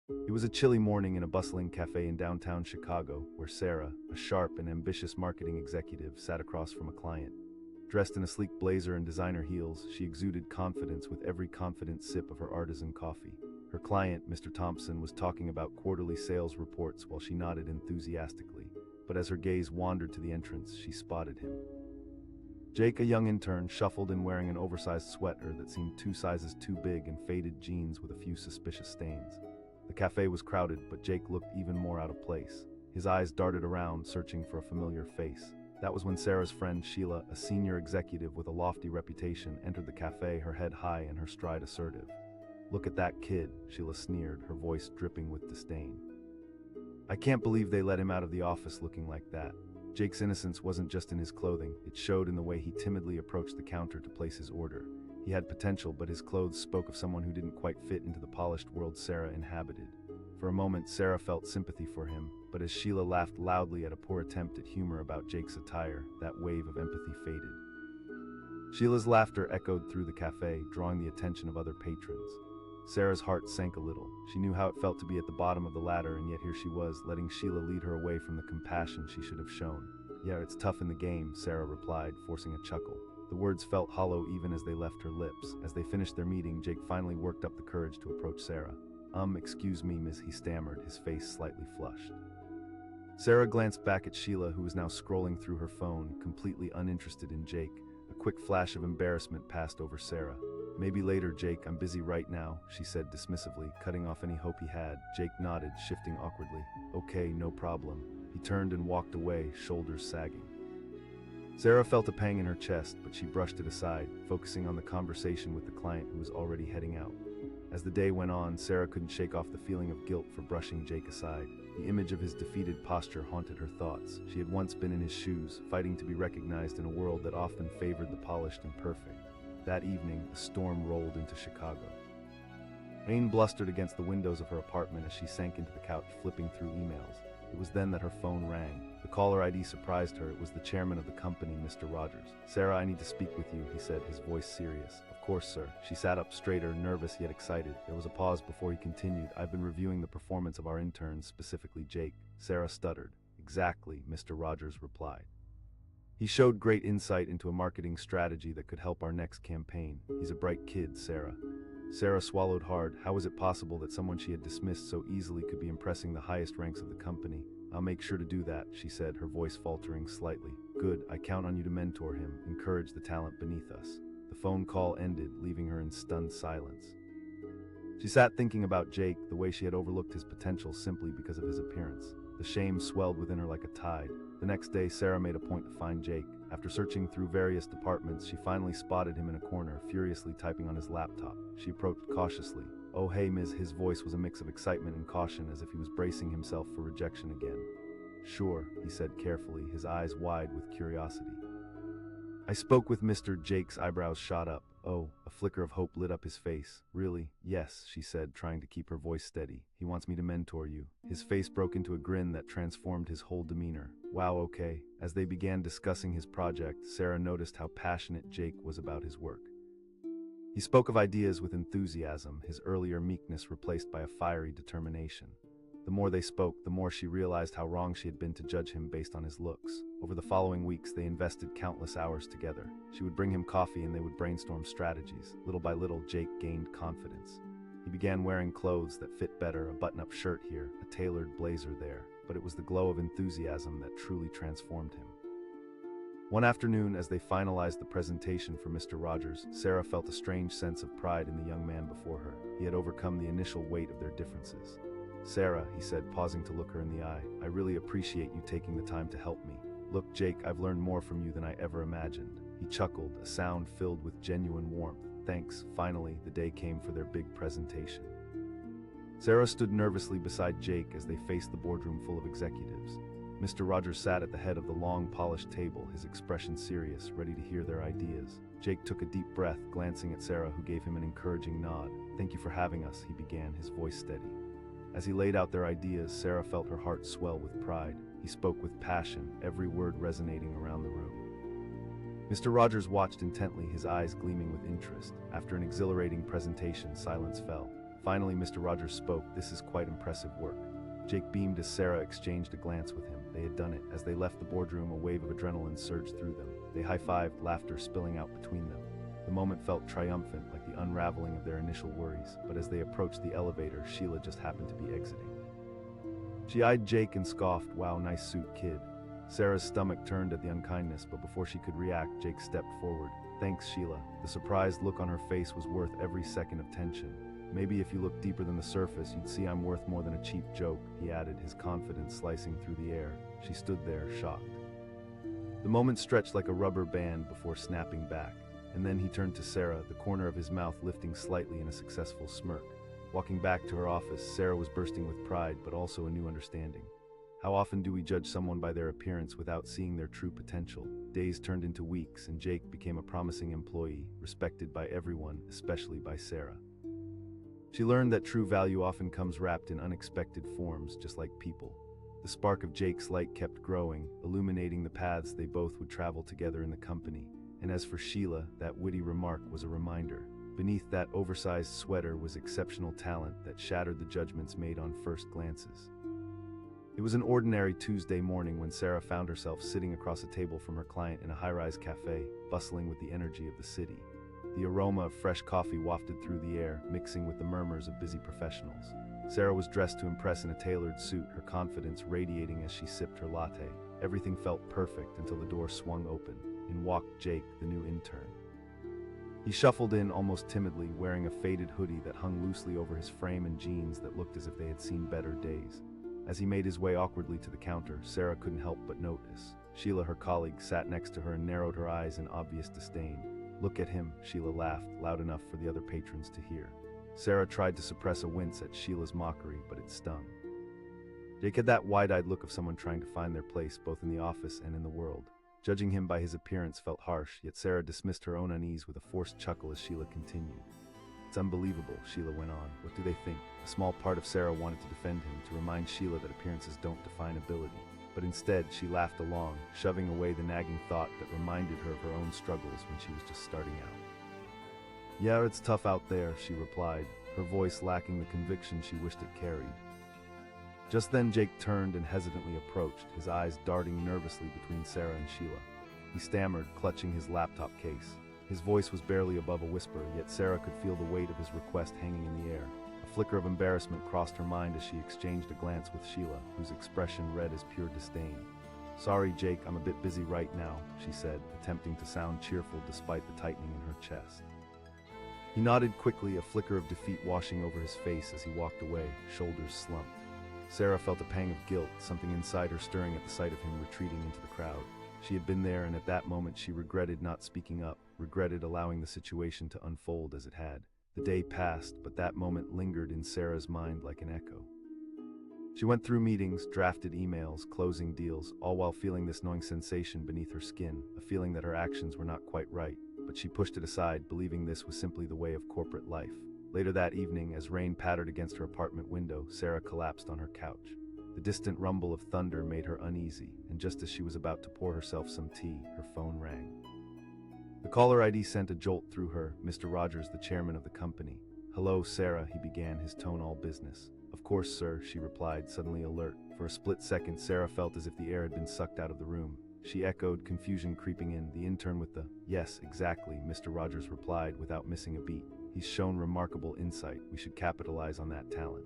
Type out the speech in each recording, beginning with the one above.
It was a chilly morning in a bustling cafe in downtown Chicago, where Sarah, a sharp and ambitious marketing executive, sat across from a client. Dressed in a sleek blazer and designer heels, she exuded confidence with every confident sip of her artisan coffee. Her client, Mr. Thompson, was talking about quarterly sales reports while she nodded enthusiastically, but as her gaze wandered to the entrance, she spotted him. Jake, a young intern, shuffled in wearing an oversized sweater that seemed 2 sizes too big and faded jeans with a few suspicious stains. The cafe was crowded, but Jake looked even more out of place. His eyes darted around, searching for a familiar face. That was when Sarah's friend Sheila, a senior executive with a lofty reputation, entered the cafe, her head high and her stride assertive. "Look at that kid," Sheila sneered, her voice dripping with disdain. "I can't believe they let him out of the office looking like that." Jake's innocence wasn't just in his clothing, it showed in the way he timidly approached the counter to place his order. He had potential, but his clothes spoke of someone who didn't quite fit into the polished world Sarah inhabited. For a moment, Sarah felt sympathy for him, but as Sheila laughed loudly at a poor attempt at humor about Jake's attire, that wave of empathy faded. Sheila's laughter echoed through the cafe, drawing the attention of other patrons. Sarah's heart sank a little. She knew how it felt to be at the bottom of the ladder, and yet here she was, letting Sheila lead her away from the compassion she should have shown. "Yeah, it's tough in the game," Sarah replied, forcing a chuckle. The words felt hollow even as they left her lips. As they finished their meeting, Jake finally worked up the courage to approach Sarah. Excuse me, miss," he stammered, his face slightly flushed. Sarah glanced back at Sheila, who was now scrolling through her phone, completely uninterested in Jake. A quick flash of embarrassment passed over Sarah. "Maybe later, Jake, I'm busy right now," she said dismissively, cutting off any hope he had. Jake nodded, shifting awkwardly. "Okay, no problem." He turned and walked away, shoulders sagging. Sarah felt a pang in her chest, but she brushed it aside, focusing on the conversation with the client who was already heading out. As the day went on, Sarah couldn't shake off the feeling of guilt for brushing Jake aside. The image of his defeated posture haunted her thoughts. She had once been in his shoes, fighting to be recognized in a world that often favored the polished and perfect. That evening, a storm rolled into Chicago. Rain blustered against the windows of her apartment as she sank into the couch, flipping through emails. It was then that her phone rang. The caller ID surprised her. It was the chairman of the company, Mr. Rogers. "Sarah, I need to speak with you," he said, his voice serious. "Of course, sir." She sat up straighter, nervous yet excited. There was a pause before he continued. "I've been reviewing the performance of our interns, specifically Jake." Sarah stuttered. "Exactly," Mr. Rogers replied. "He showed great insight into a marketing strategy that could help our next campaign. He's a bright kid, Sarah." Sarah swallowed hard. How was it possible that someone she had dismissed so easily could be impressing the highest ranks of the company? "I'll make sure to do that," she said, her voice faltering slightly. "Good, I count on you to mentor him, encourage the talent beneath us." The phone call ended, leaving her in stunned silence. She sat thinking about Jake, the way she had overlooked his potential simply because of his appearance. The shame swelled within her like a tide. The next day, Sarah made a point to find Jake. After searching through various departments, she finally spotted him in a corner, furiously typing on his laptop. She approached cautiously. "Oh hey, Ms." His voice was a mix of excitement and caution, as if he was bracing himself for rejection again. "Sure," he said carefully, his eyes wide with curiosity. "I spoke with Mr. Jake's." Eyebrows shot up. "Oh," a flicker of hope lit up his face. "Really?" "Yes," she said, trying to keep her voice steady. "He wants me to mentor you." His face broke into a grin that transformed his whole demeanor. "Wow, okay." As they began discussing his project, Sarah noticed how passionate Jake was about his work. He spoke of ideas with enthusiasm, his earlier meekness replaced by a fiery determination. The more they spoke, the more she realized how wrong she had been to judge him based on his looks. Over the following weeks, they invested countless hours together. She would bring him coffee and they would brainstorm strategies. Little by little, Jake gained confidence. He began wearing clothes that fit better, a button-up shirt here, a tailored blazer there. But it was the glow of enthusiasm that truly transformed him. One afternoon, as they finalized the presentation for Mr. Rogers, Sarah felt a strange sense of pride in the young man before her. He had overcome the initial weight of their differences. "Sarah," he said, pausing to look her in the eye, "I really appreciate you taking the time to help me. Look, Jake, I've learned more from you than I ever imagined." He chuckled, a sound filled with genuine warmth. "Thanks." Finally, the day came for their big presentation. Sarah stood nervously beside Jake as they faced the boardroom full of executives. Mr. Rogers sat at the head of the long, polished table, his expression serious, ready to hear their ideas. Jake took a deep breath, glancing at Sarah, who gave him an encouraging nod. "Thank you for having us," he began, his voice steady. As he laid out their ideas, Sarah felt her heart swell with pride. He spoke with passion, every word resonating around the room. Mr. Rogers watched intently, his eyes gleaming with interest. After an exhilarating presentation, silence fell. Finally, Mr. Rogers spoke. "This is quite impressive work." Jake beamed as Sarah exchanged a glance with him. They had done it. As they left the boardroom, a wave of adrenaline surged through them. They high-fived, laughter spilling out between them. The moment felt triumphant, like the unraveling of their initial worries, but as they approached the elevator, Sheila just happened to be exiting. She eyed Jake and scoffed, "Wow, nice suit, kid." Sarah's stomach turned at the unkindness, but before she could react, Jake stepped forward. "Thanks, Sheila." The surprised look on her face was worth every second of tension. "Maybe if you look deeper than the surface, you'd see I'm worth more than a cheap joke," he added, his confidence slicing through the air. She stood there, shocked. The moment stretched like a rubber band before snapping back, and then he turned to Sarah, the corner of his mouth lifting slightly in a successful smirk. Walking back to her office, Sarah was bursting with pride, but also a new understanding. How often do we judge someone by their appearance without seeing their true potential? Days turned into weeks, and Jake became a promising employee, respected by everyone, especially by Sarah. She learned that true value often comes wrapped in unexpected forms, just like people. The spark of Jake's light kept growing, illuminating the paths they both would travel together in the company. And as for Sheila, that witty remark was a reminder. Beneath that oversized sweater was exceptional talent that shattered the judgments made on first glances. It was an ordinary Tuesday morning when Sarah found herself sitting across a table from her client in a high-rise cafe, bustling with the energy of the city. The aroma of fresh coffee wafted through the air, mixing with the murmurs of busy professionals. Sarah was dressed to impress in a tailored suit, her confidence radiating as she sipped her latte. Everything felt perfect until the door swung open. In walked Jake, the new intern. He shuffled in almost timidly, wearing a faded hoodie that hung loosely over his frame and jeans that looked as if they had seen better days. As he made his way awkwardly to the counter, Sarah couldn't help but notice. Sheila, her colleague, sat next to her and narrowed her eyes in obvious disdain. "Look at him," Sheila laughed, loud enough for the other patrons to hear. Sarah tried to suppress a wince at Sheila's mockery, but it stung. Jake had that wide-eyed look of someone trying to find their place both in the office and in the world. Judging him by his appearance felt harsh, yet Sarah dismissed her own unease with a forced chuckle as Sheila continued. "It's unbelievable," Sheila went on. "What do they think?" A small part of Sarah wanted to defend him, to remind Sheila that appearances don't define ability. But instead, she laughed along, shoving away the nagging thought that reminded her of her own struggles when she was just starting out. "Yeah, it's tough out there," she replied, her voice lacking the conviction she wished it carried. Just then Jake turned and hesitantly approached, his eyes darting nervously between Sarah and Sheila. He stammered, clutching his laptop case. His voice was barely above a whisper, yet Sarah could feel the weight of his request hanging in the air. A flicker of embarrassment crossed her mind as she exchanged a glance with Sheila, whose expression read as pure disdain. "Sorry, Jake, I'm a bit busy right now," she said, attempting to sound cheerful despite the tightening in her chest. He nodded quickly, a flicker of defeat washing over his face as he walked away, shoulders slumped. Sarah felt a pang of guilt, something inside her stirring at the sight of him retreating into the crowd. She had been there, and at that moment she regretted not speaking up, regretted allowing the situation to unfold as it had. The day passed, but that moment lingered in Sarah's mind like an echo. She went through meetings, drafted emails, closing deals, all while feeling this gnawing sensation beneath her skin, a feeling that her actions were not quite right, but she pushed it aside, believing this was simply the way of corporate life. Later that evening, as rain pattered against her apartment window, Sarah collapsed on her couch. The distant rumble of thunder made her uneasy, and just as she was about to pour herself some tea, her phone rang. The caller ID sent a jolt through her, Mr. Rogers, the chairman of the company. "Hello, Sarah," he began, his tone all business. "Of course, sir," she replied, suddenly alert. For a split second, Sarah felt as if the air had been sucked out of the room. She echoed, confusion creeping in, the intern with the, "Yes, exactly," Mr. Rogers replied without missing a beat. "He's shown remarkable insight. We should capitalize on that talent."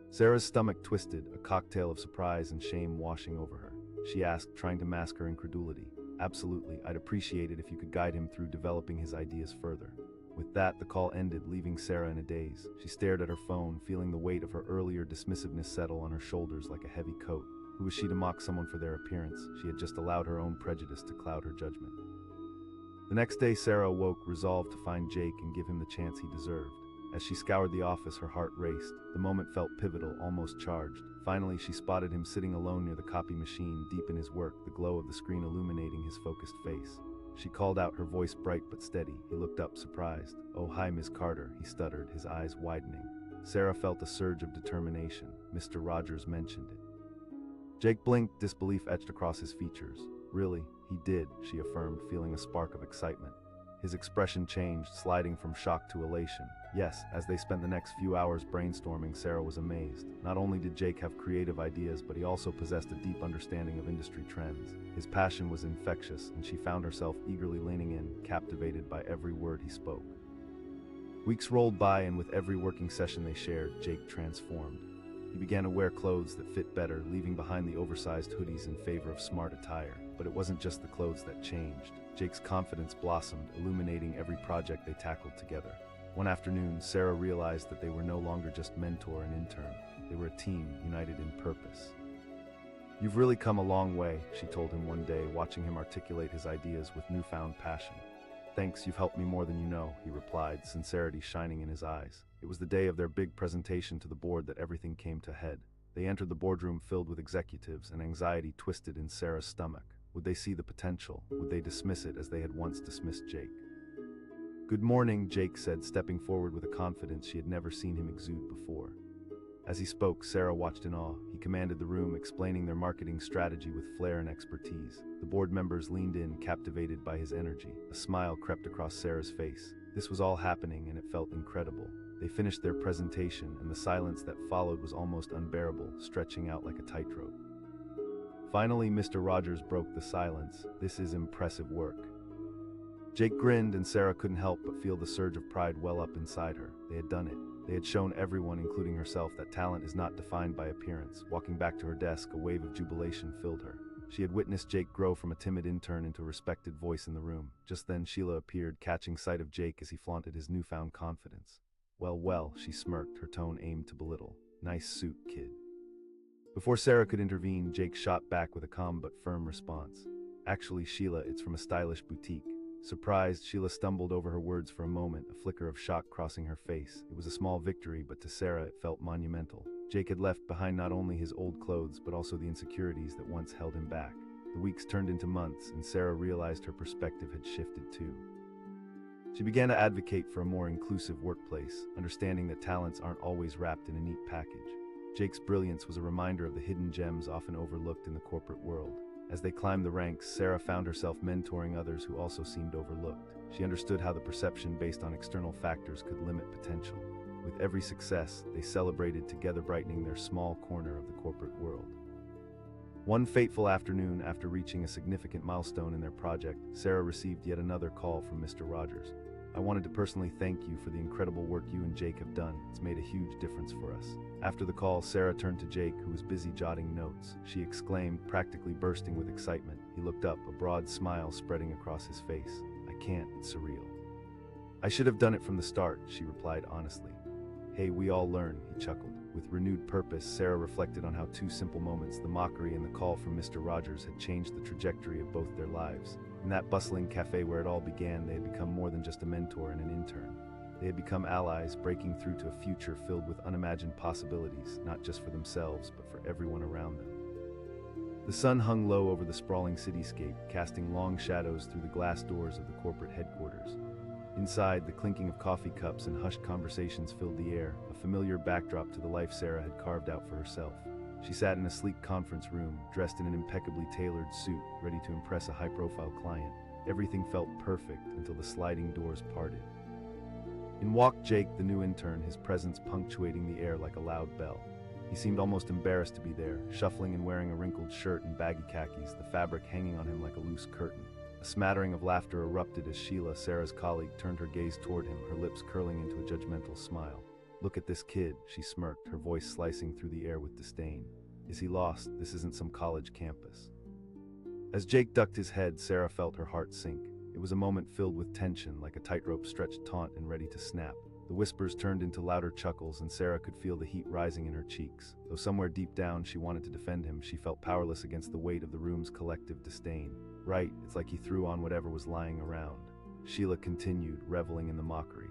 Sarah's stomach twisted, a cocktail of surprise and shame washing over her. She asked, trying to mask her incredulity. "Absolutely, I'd appreciate it if you could guide him through developing his ideas further." With that, the call ended, leaving Sarah in a daze. She stared at her phone, feeling the weight of her earlier dismissiveness settle on her shoulders like a heavy coat. Who was she to mock someone for their appearance? She had just allowed her own prejudice to cloud her judgment. The next day, Sarah awoke, resolved to find Jake and give him the chance he deserved. As she scoured the office, her heart raced. The moment felt pivotal, almost charged. Finally, she spotted him sitting alone near the copy machine, deep in his work, the glow of the screen illuminating his focused face. She called out, her voice bright but steady. He looked up, surprised. "Oh, hi, Miss Carter," he stuttered, his eyes widening. Sarah felt a surge of determination. "Mr. Rogers mentioned it." Jake blinked, disbelief etched across his features. "Really? He did," she affirmed, feeling a spark of excitement. His expression changed, sliding from shock to elation. Yes, as they spent the next few hours brainstorming, Sarah was amazed. Not only did Jake have creative ideas, but he also possessed a deep understanding of industry trends. His passion was infectious, and she found herself eagerly leaning in, captivated by every word he spoke. Weeks rolled by, and with every working session they shared, Jake transformed. He began to wear clothes that fit better, leaving behind the oversized hoodies in favor of smart attire. But it wasn't just the clothes that changed. Jake's confidence blossomed, illuminating every project they tackled together. One afternoon, Sarah realized that they were no longer just mentor and intern. They were a team, united in purpose. "You've really come a long way," she told him one day, watching him articulate his ideas with newfound passion. "Thanks, you've helped me more than you know," he replied, sincerity shining in his eyes. It was the day of their big presentation to the board that everything came to head. They entered the boardroom filled with executives, and anxiety twisted in Sarah's stomach. Would they see the potential? Would they dismiss it as they had once dismissed Jake? "Good morning," Jake said, stepping forward with a confidence she had never seen him exude before. As he spoke, Sarah watched in awe. He commanded the room, explaining their marketing strategy with flair and expertise. The board members leaned in, captivated by his energy. A smile crept across Sarah's face. This was all happening, and it felt incredible. They finished their presentation, and the silence that followed was almost unbearable, stretching out like a tightrope. Finally, Mr. Rogers broke the silence. "This is impressive work." Jake grinned, and Sarah couldn't help but feel the surge of pride well up inside her. They had done it. They had shown everyone, including herself, that talent is not defined by appearance. Walking back to her desk, a wave of jubilation filled her. She had witnessed Jake grow from a timid intern into a respected voice in the room. Just then, Sheila appeared, catching sight of Jake as he flaunted his newfound confidence. Well, she smirked, her tone aimed to belittle. "Nice suit, kid." Before Sarah could intervene, Jake shot back with a calm but firm response. "Actually, Sheila, it's from a stylish boutique." Surprised, Sheila stumbled over her words for a moment, a flicker of shock crossing her face. It was a small victory, but to Sarah it felt monumental. Jake had left behind not only his old clothes, but also the insecurities that once held him back. The weeks turned into months, and Sarah realized her perspective had shifted too. She began to advocate for a more inclusive workplace, understanding that talents aren't always wrapped in a neat package. Jake's brilliance was a reminder of the hidden gems often overlooked in the corporate world. As they climbed the ranks, Sarah found herself mentoring others who also seemed overlooked. She understood how the perception based on external factors could limit potential. With every success, they celebrated together, brightening their small corner of the corporate world. One fateful afternoon, after reaching a significant milestone in their project, Sarah received yet another call from Mr. Rogers. "I wanted to personally thank you for the incredible work you and Jake have done. It's made a huge difference for us." After the call, Sarah turned to Jake, who was busy jotting notes. She exclaimed, practically bursting with excitement. He looked up, a broad smile spreading across his face. "I can't, it's surreal." "I should have done it from the start," she replied honestly. "Hey, we all learn," he chuckled. With renewed purpose, Sarah reflected on how two simple moments, the mockery and the call from Mr. Rogers, had changed the trajectory of both their lives. In that bustling cafe where it all began, they had become more than just a mentor and an intern. They had become allies, breaking through to a future filled with unimagined possibilities, not just for themselves, but for everyone around them. The sun hung low over the sprawling cityscape, casting long shadows through the glass doors of the corporate headquarters. Inside, the clinking of coffee cups and hushed conversations filled the air, a familiar backdrop to the life Sarah had carved out for herself. She sat in a sleek conference room, dressed in an impeccably tailored suit, ready to impress a high-profile client. Everything felt perfect until the sliding doors parted. In walked Jake, the new intern, his presence punctuating the air like a loud bell. He seemed almost embarrassed to be there, shuffling and wearing a wrinkled shirt and baggy khakis, the fabric hanging on him like a loose curtain. A smattering of laughter erupted as Sheila, Sarah's colleague, turned her gaze toward him, her lips curling into a judgmental smile. "Look at this kid," she smirked, her voice slicing through the air with disdain. "Is he lost? This isn't some college campus." As Jake ducked his head, Sarah felt her heart sink. It was a moment filled with tension, like a tightrope stretched taut and ready to snap. The whispers turned into louder chuckles, and Sarah could feel the heat rising in her cheeks. Though somewhere deep down she wanted to defend him, she felt powerless against the weight of the room's collective disdain. "Right, it's like he threw on whatever was lying around." Sheila continued, reveling in the mockery.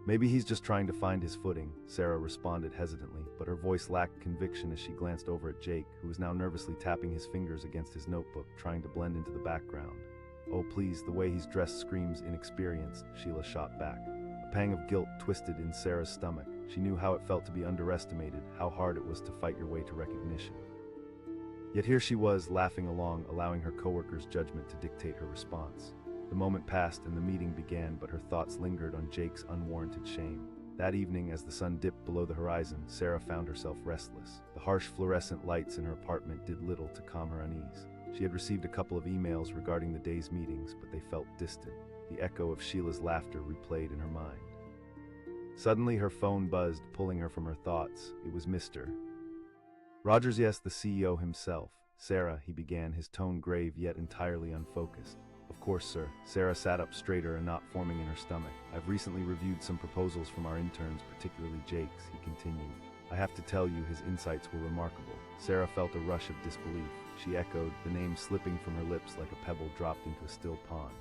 "Maybe he's just trying to find his footing," Sarah responded hesitantly, but her voice lacked conviction as she glanced over at Jake, who was now nervously tapping his fingers against his notebook, trying to blend into the background. "Oh please, the way he's dressed screams inexperienced," Sheila shot back. A pang of guilt twisted in Sarah's stomach. She knew how it felt to be underestimated, how hard it was to fight your way to recognition. Yet here she was, laughing along, allowing her coworkers' judgment to dictate her response. The moment passed and the meeting began, but her thoughts lingered on Jake's unwarranted shame. That evening, as the sun dipped below the horizon, Sarah found herself restless. The harsh fluorescent lights in her apartment did little to calm her unease. She had received a couple of emails regarding the day's meetings, but they felt distant. The echo of Sheila's laughter replayed in her mind. Suddenly, her phone buzzed, pulling her from her thoughts. It was Mr. Rogers, yes, the CEO himself. Sarah, he began, his tone grave yet entirely unfocused. Of course, sir. Sarah sat up straighter, a knot forming in her stomach. I've recently reviewed some proposals from our interns, particularly Jake's, he continued. I have to tell you, his insights were remarkable. Sarah felt a rush of disbelief. She echoed, the name slipping from her lips like a pebble dropped into a still pond.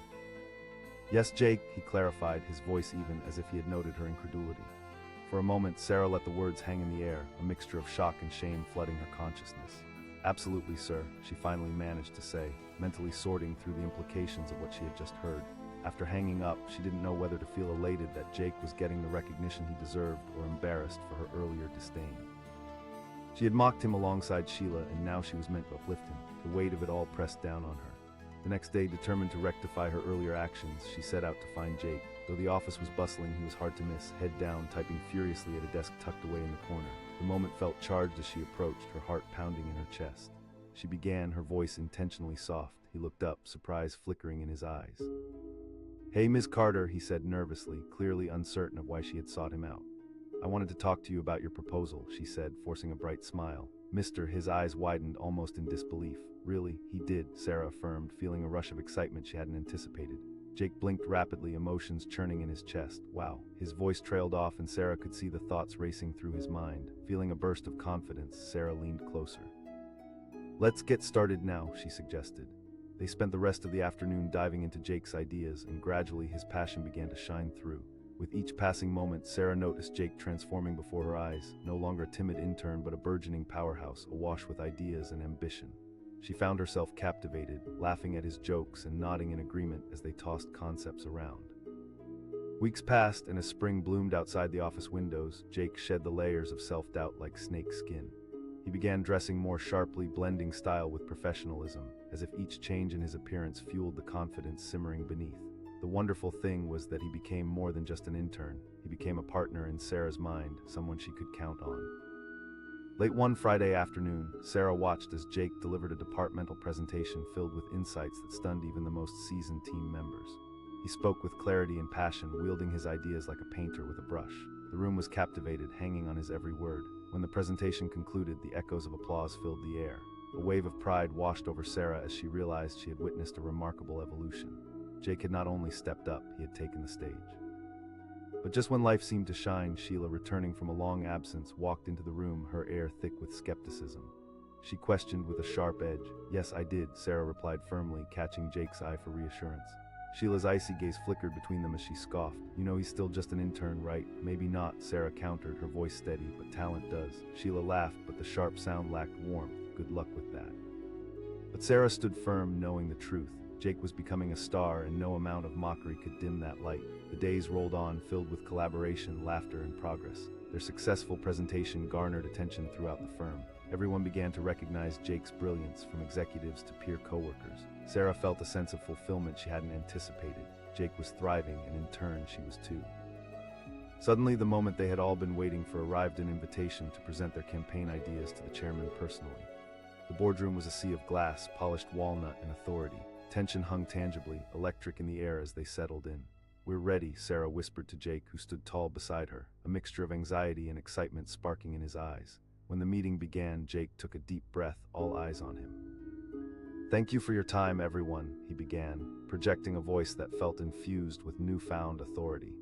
Yes, Jake, he clarified, his voice even as if he had noted her incredulity. For a moment, Sarah let the words hang in the air, a mixture of shock and shame flooding her consciousness. Absolutely, sir, she finally managed to say, mentally sorting through the implications of what she had just heard. After hanging up, she didn't know whether to feel elated that Jake was getting the recognition he deserved or embarrassed for her earlier disdain. She had mocked him alongside Sheila, and now she was meant to uplift him, the weight of it all pressed down on her. The next day, determined to rectify her earlier actions, she set out to find Jake. Though the office was bustling, he was hard to miss, head down, typing furiously at a desk tucked away in the corner. The moment felt charged as she approached, her heart pounding in her chest. She began, her voice intentionally soft. He looked up, surprise flickering in his eyes. Hey, Ms. Carter, he said nervously, clearly uncertain of why she had sought him out. I wanted to talk to you about your proposal, she said, forcing a bright smile. Mister, his eyes widened almost in disbelief. Really, he did, Sarah affirmed, feeling a rush of excitement she hadn't anticipated. Jake blinked rapidly, emotions churning in his chest. Wow. His voice trailed off and Sarah could see the thoughts racing through his mind. Feeling a burst of confidence, Sarah leaned closer. Let's get started now, she suggested. They spent the rest of the afternoon diving into Jake's ideas, and gradually his passion began to shine through. With each passing moment, Sarah noticed Jake transforming before her eyes, no longer a timid intern but a burgeoning powerhouse, awash with ideas and ambition. She found herself captivated, laughing at his jokes and nodding in agreement as they tossed concepts around. Weeks passed, and as spring bloomed outside the office windows, Jake shed the layers of self-doubt like snake skin. He began dressing more sharply, blending style with professionalism, as if each change in his appearance fueled the confidence simmering beneath. The wonderful thing was that he became more than just an intern. He became a partner in Sarah's mind, someone she could count on. Late one Friday afternoon, Sarah watched as Jake delivered a departmental presentation filled with insights that stunned even the most seasoned team members. He spoke with clarity and passion, wielding his ideas like a painter with a brush. The room was captivated, hanging on his every word. When the presentation concluded, the echoes of applause filled the air. A wave of pride washed over Sarah as she realized she had witnessed a remarkable evolution. Jake had not only stepped up, he had taken the stage. But just when life seemed to shine, Sheila, returning from a long absence, walked into the room, her air thick with skepticism. She questioned with a sharp edge. Yes, I did, Sarah replied firmly, catching Jake's eye for reassurance. Sheila's icy gaze flickered between them as she scoffed. You know, he's still just an intern, right? Maybe not, Sarah countered, her voice steady, but talent does. Sheila laughed, but the sharp sound lacked warmth. Good luck with that. But Sarah stood firm, knowing the truth. Jake was becoming a star, and no amount of mockery could dim that light. The days rolled on, filled with collaboration, laughter, and progress. Their successful presentation garnered attention throughout the firm. Everyone began to recognize Jake's brilliance, from executives to peer coworkers. Sarah felt a sense of fulfillment she hadn't anticipated. Jake was thriving, and in turn, she was too. Suddenly, the moment they had all been waiting for arrived, an invitation to present their campaign ideas to the chairman personally. The boardroom was a sea of glass, polished walnut, and authority. Tension hung tangibly, electric in the air as they settled in. We're ready, Sarah whispered to Jake, who stood tall beside her, a mixture of anxiety and excitement sparking in his eyes. When the meeting began, Jake took a deep breath, all eyes on him. Thank you for your time, everyone, he began, projecting a voice that felt infused with newfound authority.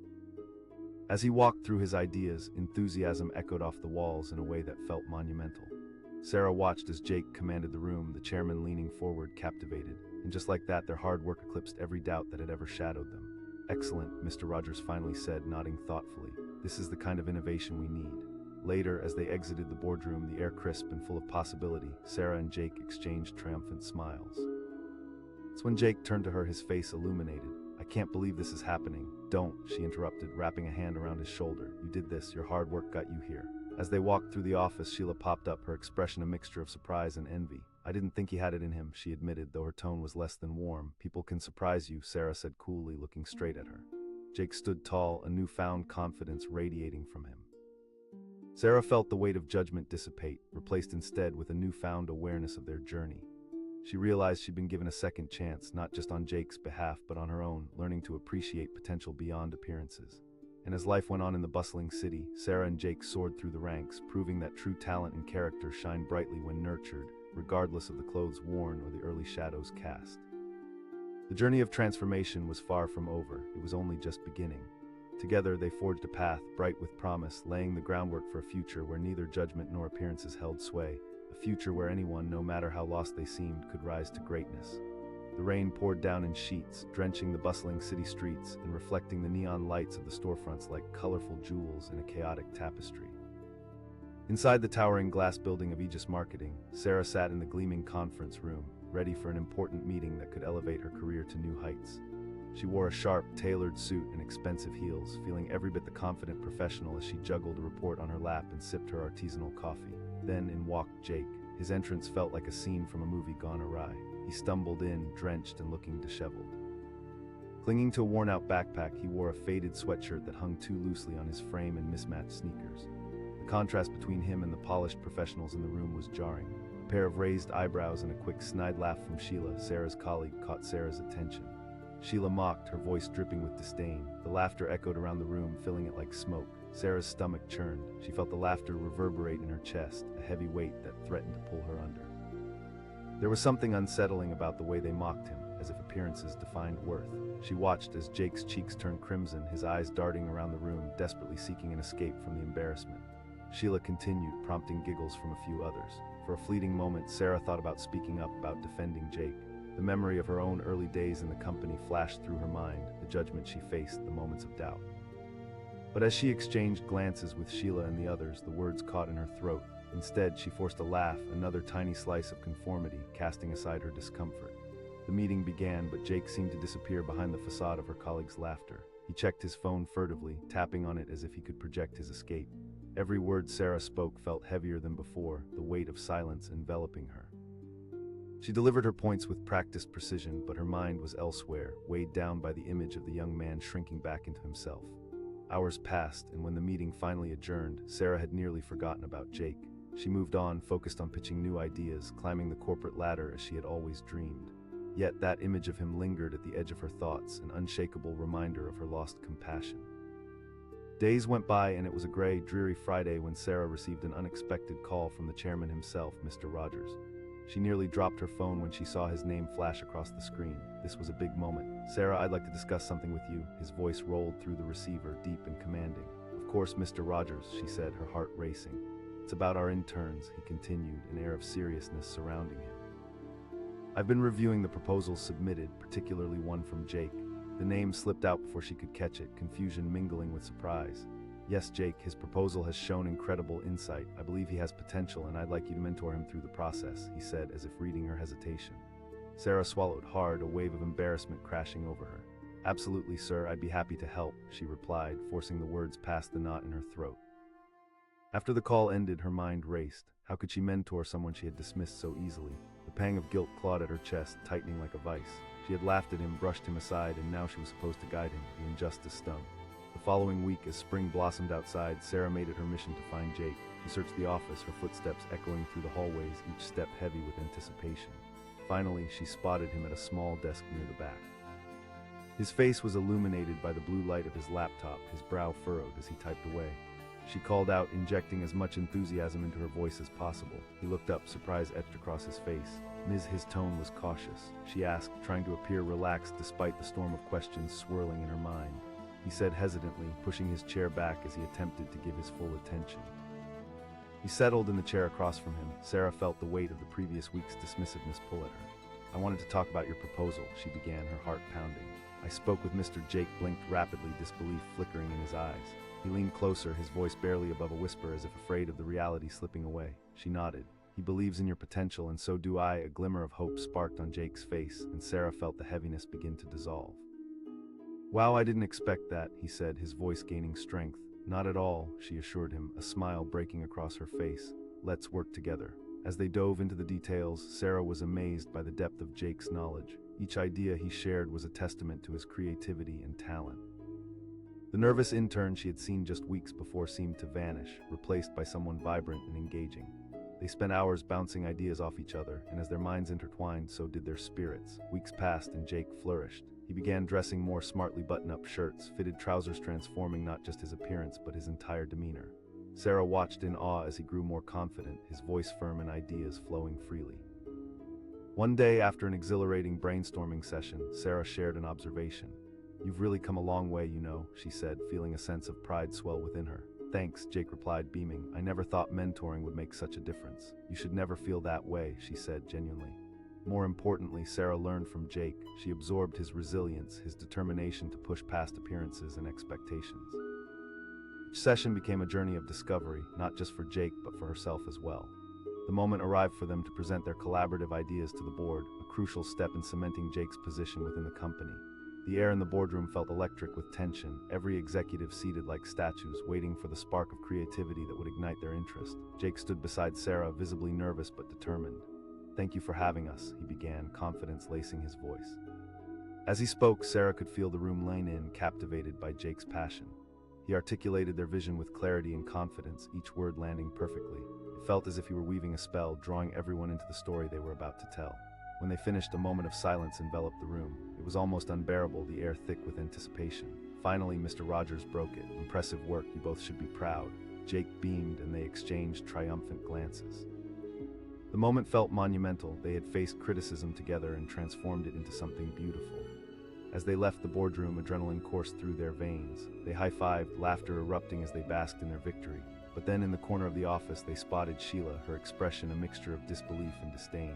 As he walked through his ideas, enthusiasm echoed off the walls in a way that felt monumental. Sarah watched as Jake commanded the room, the chairman leaning forward, captivated. And just like that, their hard work eclipsed every doubt that had ever shadowed them. Excellent, Mr. Rogers finally said, nodding thoughtfully. This is the kind of innovation we need. Later, as they exited the boardroom, the air crisp and full of possibility, Sarah and Jake exchanged triumphant smiles. It's when Jake turned to her, his face illuminated. I can't believe this is happening. Don't, she interrupted, wrapping a hand around his shoulder. You did this, your hard work got you here. As they walked through the office, Sheila popped up, her expression a mixture of surprise and envy. I didn't think he had it in him, she admitted, though her tone was less than warm. People can surprise you, Sarah said coolly, looking straight at her. Jake stood tall, a newfound confidence radiating from him. Sarah felt the weight of judgment dissipate, replaced instead with a newfound awareness of their journey. She realized she'd been given a second chance, not just on Jake's behalf, but on her own, learning to appreciate potential beyond appearances. And as life went on in the bustling city, Sarah and Jake soared through the ranks, proving that true talent and character shine brightly when nurtured, regardless of the clothes worn or the early shadows cast. The journey of transformation was far from over, it was only just beginning. Together they forged a path, bright with promise, laying the groundwork for a future where neither judgment nor appearances held sway, a future where anyone, no matter how lost they seemed, could rise to greatness. The rain poured down in sheets, drenching the bustling city streets and reflecting the neon lights of the storefronts like colorful jewels in a chaotic tapestry. Inside the towering glass building of Aegis Marketing, Sarah sat in the gleaming conference room, ready for an important meeting that could elevate her career to new heights. She wore a sharp, tailored suit and expensive heels, feeling every bit the confident professional as she juggled a report on her lap and sipped her artisanal coffee. Then in walked Jake. His entrance felt like a scene from a movie gone awry. He stumbled in, drenched and looking disheveled. Clinging to a worn-out backpack, he wore a faded sweatshirt that hung too loosely on his frame and mismatched sneakers. The contrast between him and the polished professionals in the room was jarring. A pair of raised eyebrows and a quick snide laugh from Sheila, Sarah's colleague, caught Sarah's attention. Sheila mocked, her voice dripping with disdain. The laughter echoed around the room, filling it like smoke. Sarah's stomach churned. She felt the laughter reverberate in her chest, a heavy weight that threatened to pull her under. There was something unsettling about the way they mocked him, as if appearances defined worth. She watched as Jake's cheeks turned crimson, his eyes darting around the room, desperately seeking an escape from the embarrassment. Sheila continued, prompting giggles from a few others. For a fleeting moment, Sarah thought about speaking up, about defending Jake. The memory of her own early days in the company flashed through her mind, the judgment she faced, the moments of doubt. But as she exchanged glances with Sheila and the others, the words caught in her throat. Instead, she forced a laugh, another tiny slice of conformity, casting aside her discomfort. The meeting began, but Jake seemed to disappear behind the facade of her colleague's laughter. He checked his phone furtively, tapping on it as if he could project his escape. Every word Sarah spoke felt heavier than before, the weight of silence enveloping her. She delivered her points with practiced precision, but her mind was elsewhere, weighed down by the image of the young man shrinking back into himself. Hours passed, and when the meeting finally adjourned, Sarah had nearly forgotten about Jake. She moved on, focused on pitching new ideas, climbing the corporate ladder as she had always dreamed. Yet that image of him lingered at the edge of her thoughts, an unshakable reminder of her lost compassion. Days went by, and it was a gray, dreary Friday when Sarah received an unexpected call from the chairman himself, Mr. Rogers. She nearly dropped her phone when she saw his name flash across the screen. This was a big moment. "Sarah, I'd like to discuss something with you." His voice rolled through the receiver, deep and commanding. "Of course, Mr. Rogers," she said, her heart racing. "It's about our interns," he continued, an air of seriousness surrounding him. "I've been reviewing the proposals submitted, particularly one from Jake." The name slipped out before she could catch it, confusion mingling with surprise. "Yes, Jake, his proposal has shown incredible insight. I believe he has potential, and I'd like you to mentor him through the process," he said, as if reading her hesitation. Sarah swallowed hard, a wave of embarrassment crashing over her. "Absolutely, sir, I'd be happy to help," she replied, forcing the words past the knot in her throat. After the call ended, her mind raced. How could she mentor someone she had dismissed so easily? The pang of guilt clawed at her chest, tightening like a vice. She had laughed at him, brushed him aside, and now she was supposed to guide him. The injustice stung. The following week, as spring blossomed outside, Sarah made it her mission to find Jake. She searched the office, her footsteps echoing through the hallways, each step heavy with anticipation. Finally, she spotted him at a small desk near the back. His face was illuminated by the blue light of his laptop, his brow furrowed as he typed away. She called out, injecting as much enthusiasm into her voice as possible. He looked up, surprise etched across his face. His tone was cautious. She asked, trying to appear relaxed despite the storm of questions swirling in her mind. He said hesitantly, pushing his chair back as he attempted to give his full attention. He settled in the chair across from him. Sarah felt the weight of the previous week's dismissiveness pull at her. "I wanted to talk about your proposal," she began, her heart pounding. "I spoke with Mr. Jake," blinked rapidly, disbelief flickering in his eyes. He leaned closer, his voice barely above a whisper, as if afraid of the reality slipping away. She nodded. "He believes in your potential, and so do I." A glimmer of hope sparked on Jake's face, and Sarah felt the heaviness begin to dissolve. "Wow, I didn't expect that," he said, his voice gaining strength. "Not at all," she assured him, a smile breaking across her face. "Let's work together." As they dove into the details, Sarah was amazed by the depth of Jake's knowledge. Each idea he shared was a testament to his creativity and talent. The nervous intern she had seen just weeks before seemed to vanish, replaced by someone vibrant and engaging. They spent hours bouncing ideas off each other, and as their minds intertwined, so did their spirits. Weeks passed and Jake flourished. He began dressing more smartly button-up shirts, fitted trousers, transforming not just his appearance but his entire demeanor. Sarah watched in awe as he grew more confident, his voice firm and ideas flowing freely. One day, after an exhilarating brainstorming session, Sarah shared an observation. "You've really come a long way, you know," she said, feeling a sense of pride swell within her. "Thanks," Jake replied, beaming. "I never thought mentoring would make such a difference." "You should never feel that way," she said, genuinely. More importantly, Sarah learned from Jake. She absorbed his resilience, his determination to push past appearances and expectations. Each session became a journey of discovery, not just for Jake, but for herself as well. The moment arrived for them to present their collaborative ideas to the board, a crucial step in cementing Jake's position within the company. The air in the boardroom felt electric with tension, every executive seated like statues, waiting for the spark of creativity that would ignite their interest. Jake stood beside Sarah, visibly nervous but determined. "Thank you for having us," he began, confidence lacing his voice. As he spoke, Sarah could feel the room lean in, captivated by Jake's passion. He articulated their vision with clarity and confidence, each word landing perfectly. It felt as if he were weaving a spell, drawing everyone into the story they were about to tell. When they finished, a moment of silence enveloped the room. It was almost unbearable, the air thick with anticipation. Finally, Mr. Rogers broke it. "Impressive work, you both should be proud." Jake beamed, and they exchanged triumphant glances. The moment felt monumental. They had faced criticism together and transformed it into something beautiful. As they left the boardroom, adrenaline coursed through their veins. They high-fived, laughter erupting as they basked in their victory. But then in the corner of the office, they spotted Sheila, her expression a mixture of disbelief and disdain.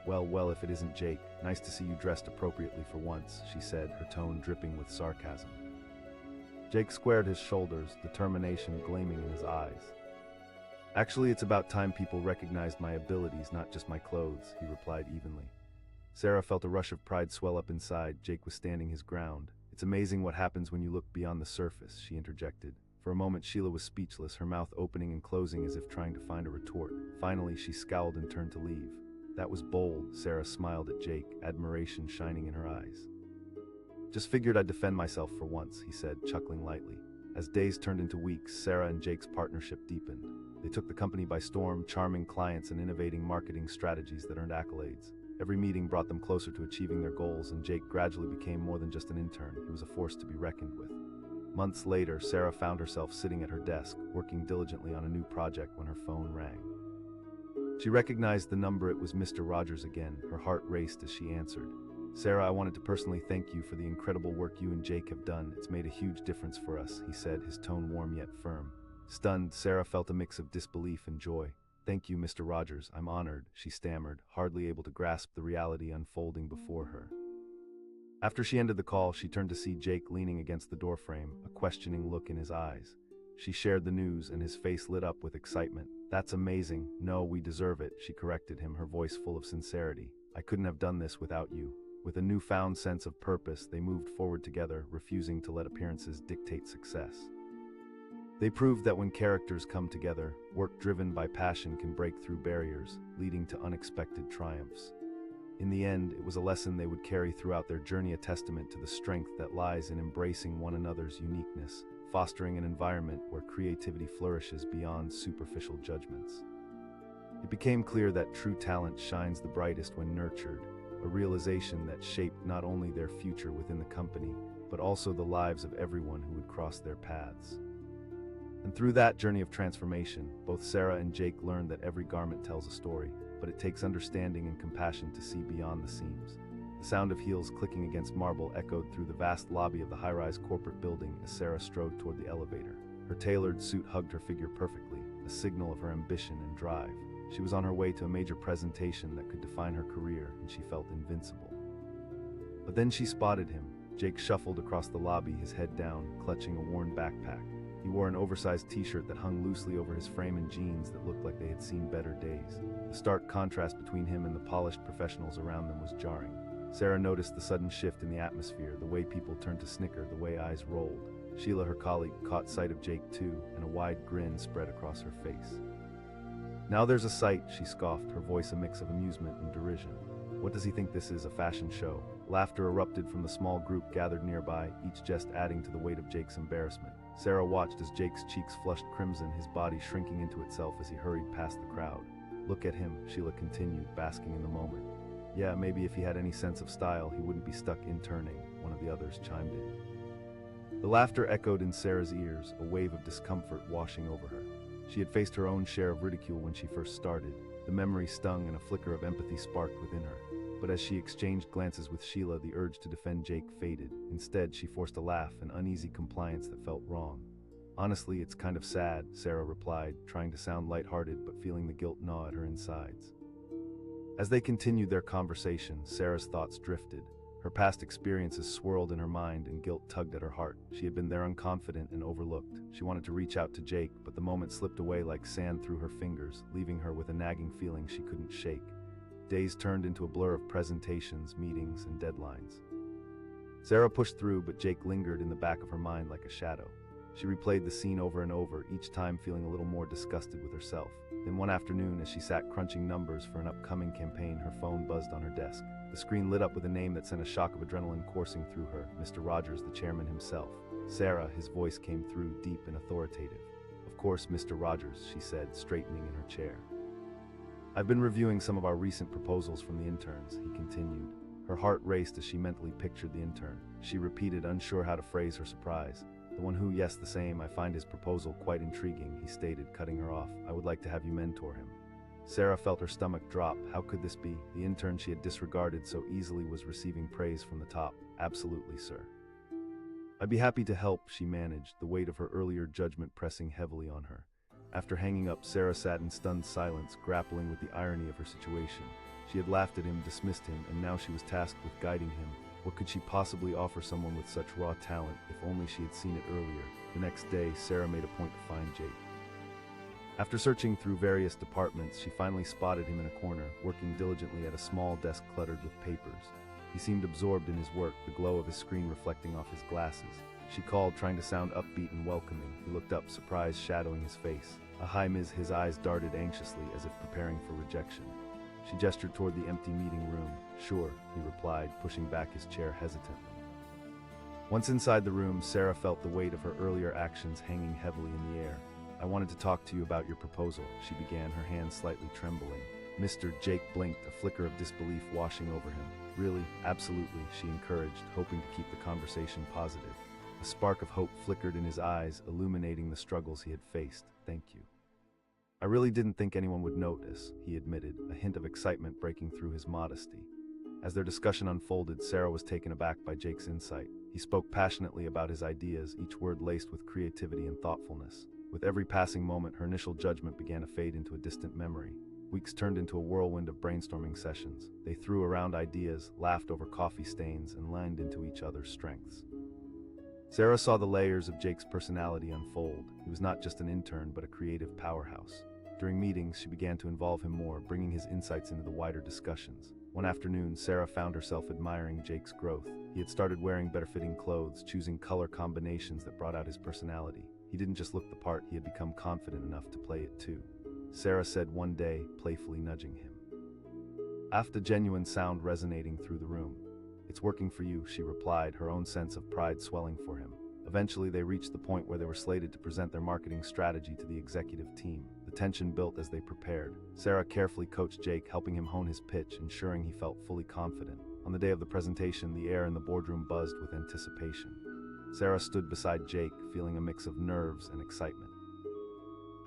Well, if it isn't Jake. Nice to see you dressed appropriately for once," she said, her tone dripping with sarcasm. Jake squared his shoulders, determination gleaming in his eyes. "Actually, it's about time people recognized my abilities, not just my clothes," he replied evenly. Sarah felt a rush of pride swell up inside. Jake was standing his ground. "It's amazing what happens when you look beyond the surface," she interjected. For a moment, Sheila was speechless, her mouth opening and closing as if trying to find a retort. Finally, she scowled and turned to leave. "That was bold," Sarah smiled at Jake, admiration shining in her eyes. "Just figured I'd defend myself for once," he said, chuckling lightly. As days turned into weeks, Sarah and Jake's partnership deepened. They took the company by storm, charming clients and innovating marketing strategies that earned accolades. Every meeting brought them closer to achieving their goals, and Jake gradually became more than just an intern. He was a force to be reckoned with. Months later, Sarah found herself sitting at her desk, working diligently on a new project when her phone rang. She recognized the number. It was Mr. Rogers again. Her heart raced as she answered. "Sarah, I wanted to personally thank you for the incredible work you and Jake have done. It's made a huge difference for us," he said, his tone warm yet firm. Stunned, Sarah felt a mix of disbelief and joy. "Thank you, Mr. Rogers. I'm honored," she stammered, hardly able to grasp the reality unfolding before her. After she ended the call, she turned to see Jake leaning against the doorframe, a questioning look in his eyes. She shared the news, and his face lit up with excitement. "That's amazing. No, we deserve it," she corrected him, her voice full of sincerity. "I couldn't have done this without you." With a newfound sense of purpose, they moved forward together, refusing to let appearances dictate success. They proved that when characters come together, work driven by passion can break through barriers, leading to unexpected triumphs. In the end, it was a lesson they would carry throughout their journey, a testament to the strength that lies in embracing one another's uniqueness, fostering an environment where creativity flourishes beyond superficial judgments. It became clear that true talent shines the brightest when nurtured, a realization that shaped not only their future within the company, but also the lives of everyone who would cross their paths. And through that journey of transformation, both Sarah and Jake learned that every garment tells a story, but it takes understanding and compassion to see beyond the seams. The sound of heels clicking against marble echoed through the vast lobby of the high-rise corporate building as Sarah strode toward the elevator. Her tailored suit hugged her figure perfectly, a signal of her ambition and drive. She was on her way to a major presentation that could define her career, and she felt invincible. But then she spotted him. Jake shuffled across the lobby, his head down, clutching a worn backpack. He wore an oversized t-shirt that hung loosely over his frame and jeans that looked like they had seen better days. The stark contrast between him and the polished professionals around them was jarring. Sarah noticed the sudden shift in the atmosphere, the way people turned to snicker, the way eyes rolled. Sheila, her colleague, caught sight of Jake too, and a wide grin spread across her face. Now there's a sight, she scoffed, her voice a mix of amusement and derision. What does he think this is, a fashion show? Laughter erupted from the small group gathered nearby, each jest adding to the weight of Jake's embarrassment. Sarah watched as Jake's cheeks flushed crimson, his body shrinking into itself as he hurried past the crowd. Look at him, Sheila continued, basking in the moment. Yeah, maybe if he had any sense of style, he wouldn't be stuck interning, one of the others chimed in. The laughter echoed in Sarah's ears, a wave of discomfort washing over her. She had faced her own share of ridicule when she first started. The memory stung and a flicker of empathy sparked within her. But as she exchanged glances with Sheila, the urge to defend Jake faded. Instead, she forced a laugh, an uneasy compliance that felt wrong. Honestly, it's kind of sad, Sarah replied, trying to sound lighthearted but feeling the guilt gnaw at her insides. As they continued their conversation, Sarah's thoughts drifted. Her past experiences swirled in her mind and guilt tugged at her heart. She had been there unconfident and overlooked. She wanted to reach out to Jake, but the moment slipped away like sand through her fingers, leaving her with a nagging feeling she couldn't shake. Days turned into a blur of presentations, meetings, and deadlines. Sarah pushed through, but Jake lingered in the back of her mind like a shadow. She replayed the scene over and over, each time feeling a little more disgusted with herself. Then one afternoon, as she sat crunching numbers for an upcoming campaign, her phone buzzed on her desk. The screen lit up with a name that sent a shock of adrenaline coursing through her, Mr. Rogers, the chairman himself. Sarah, his voice came through, deep and authoritative. Of course, Mr. Rogers, she said, straightening in her chair. I've been reviewing some of our recent proposals from the interns, he continued. Her heart raced as she mentally pictured the intern. She repeated, unsure how to phrase her surprise. The one who, yes, the same, I find his proposal quite intriguing, he stated, cutting her off. I would like to have you mentor him. Sarah felt her stomach drop. How could this be? The intern she had disregarded so easily was receiving praise from the top. Absolutely, sir. I'd be happy to help, she managed, the weight of her earlier judgment pressing heavily on her. After hanging up, Sarah sat in stunned silence, grappling with the irony of her situation. She had laughed at him, dismissed him, and now she was tasked with guiding him. What could she possibly offer someone with such raw talent, if only she had seen it earlier? The next day, Sarah made a point to find Jake. After searching through various departments, she finally spotted him in a corner, working diligently at a small desk cluttered with papers. He seemed absorbed in his work, the glow of his screen reflecting off his glasses. She called, trying to sound upbeat and welcoming. He looked up, surprise shadowing his face. His eyes darted anxiously, as if preparing for rejection. She gestured toward the empty meeting room. Sure, he replied, pushing back his chair hesitantly. Once inside the room, Sarah felt the weight of her earlier actions hanging heavily in the air. I wanted to talk to you about your proposal, she began, her hand slightly trembling. Mr. Jake blinked, a flicker of disbelief washing over him. Really? Absolutely, she encouraged, hoping to keep the conversation positive. A spark of hope flickered in his eyes, illuminating the struggles he had faced. Thank you. I really didn't think anyone would notice, he admitted, a hint of excitement breaking through his modesty. As their discussion unfolded, Sarah was taken aback by Jake's insight. He spoke passionately about his ideas, each word laced with creativity and thoughtfulness. With every passing moment, her initial judgment began to fade into a distant memory. Weeks turned into a whirlwind of brainstorming sessions. They threw around ideas, laughed over coffee stains, and leaned into each other's strengths. Sarah saw the layers of Jake's personality unfold. He was not just an intern, but a creative powerhouse. During meetings, she began to involve him more, bringing his insights into the wider discussions. One afternoon, Sarah found herself admiring Jake's growth. He had started wearing better-fitting clothes, choosing color combinations that brought out his personality. He didn't just look the part, he had become confident enough to play it too. Sarah said one day, playfully nudging him. After genuine sound resonating through the room. It's working for you, she replied, her own sense of pride swelling for him. Eventually, they reached the point where they were slated to present their marketing strategy to the executive team. The tension built as they prepared. Sarah carefully coached Jake, helping him hone his pitch, ensuring he felt fully confident. On the day of the presentation, the air in the boardroom buzzed with anticipation. Sarah stood beside Jake, feeling a mix of nerves and excitement.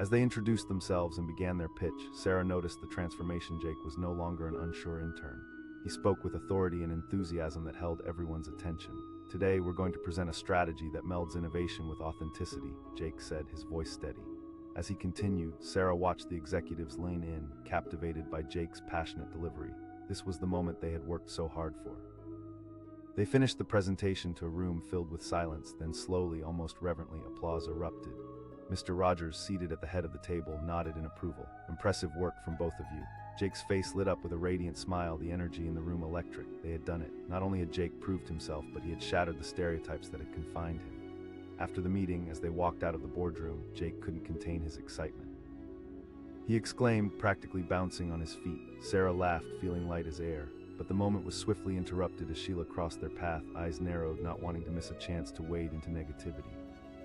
As they introduced themselves and began their pitch, Sarah noticed the transformation. Jake was no longer an unsure intern. He spoke with authority and enthusiasm that held everyone's attention. Today, we're going to present a strategy that melds innovation with authenticity, Jake said, his voice steady. As he continued, Sarah watched the executives lean in, captivated by Jake's passionate delivery. This was the moment they had worked so hard for. They finished the presentation to a room filled with silence, then slowly, almost reverently, applause erupted. Mr. Rogers, seated at the head of the table, nodded in approval. Impressive work from both of you. Jake's face lit up with a radiant smile, the energy in the room electric. They had done it. Not only had Jake proved himself, but he had shattered the stereotypes that had confined him. After the meeting, as they walked out of the boardroom, Jake couldn't contain his excitement. he exclaimed, practically bouncing on his feet. Sarah laughed, feeling light as air. But the moment was swiftly interrupted as Sheila crossed their path, eyes narrowed, not wanting to miss a chance to wade into negativity.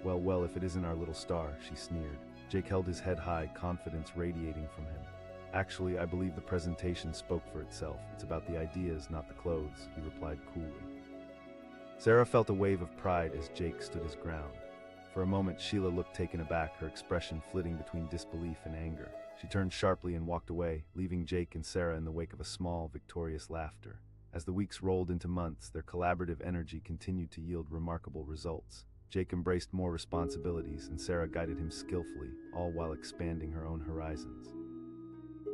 Well, if it isn't our little star, she sneered. Jake held his head high, confidence radiating from him. Actually, I believe the presentation spoke for itself. It's about the ideas, not the clothes, he replied coolly. Sarah felt a wave of pride as Jake stood his ground. For a moment, Sheila looked taken aback, her expression flitting between disbelief and anger. She turned sharply and walked away, leaving Jake and Sarah in the wake of a small, victorious laughter. As the weeks rolled into months, their collaborative energy continued to yield remarkable results. Jake embraced more responsibilities, and Sarah guided him skillfully, all while expanding her own horizons.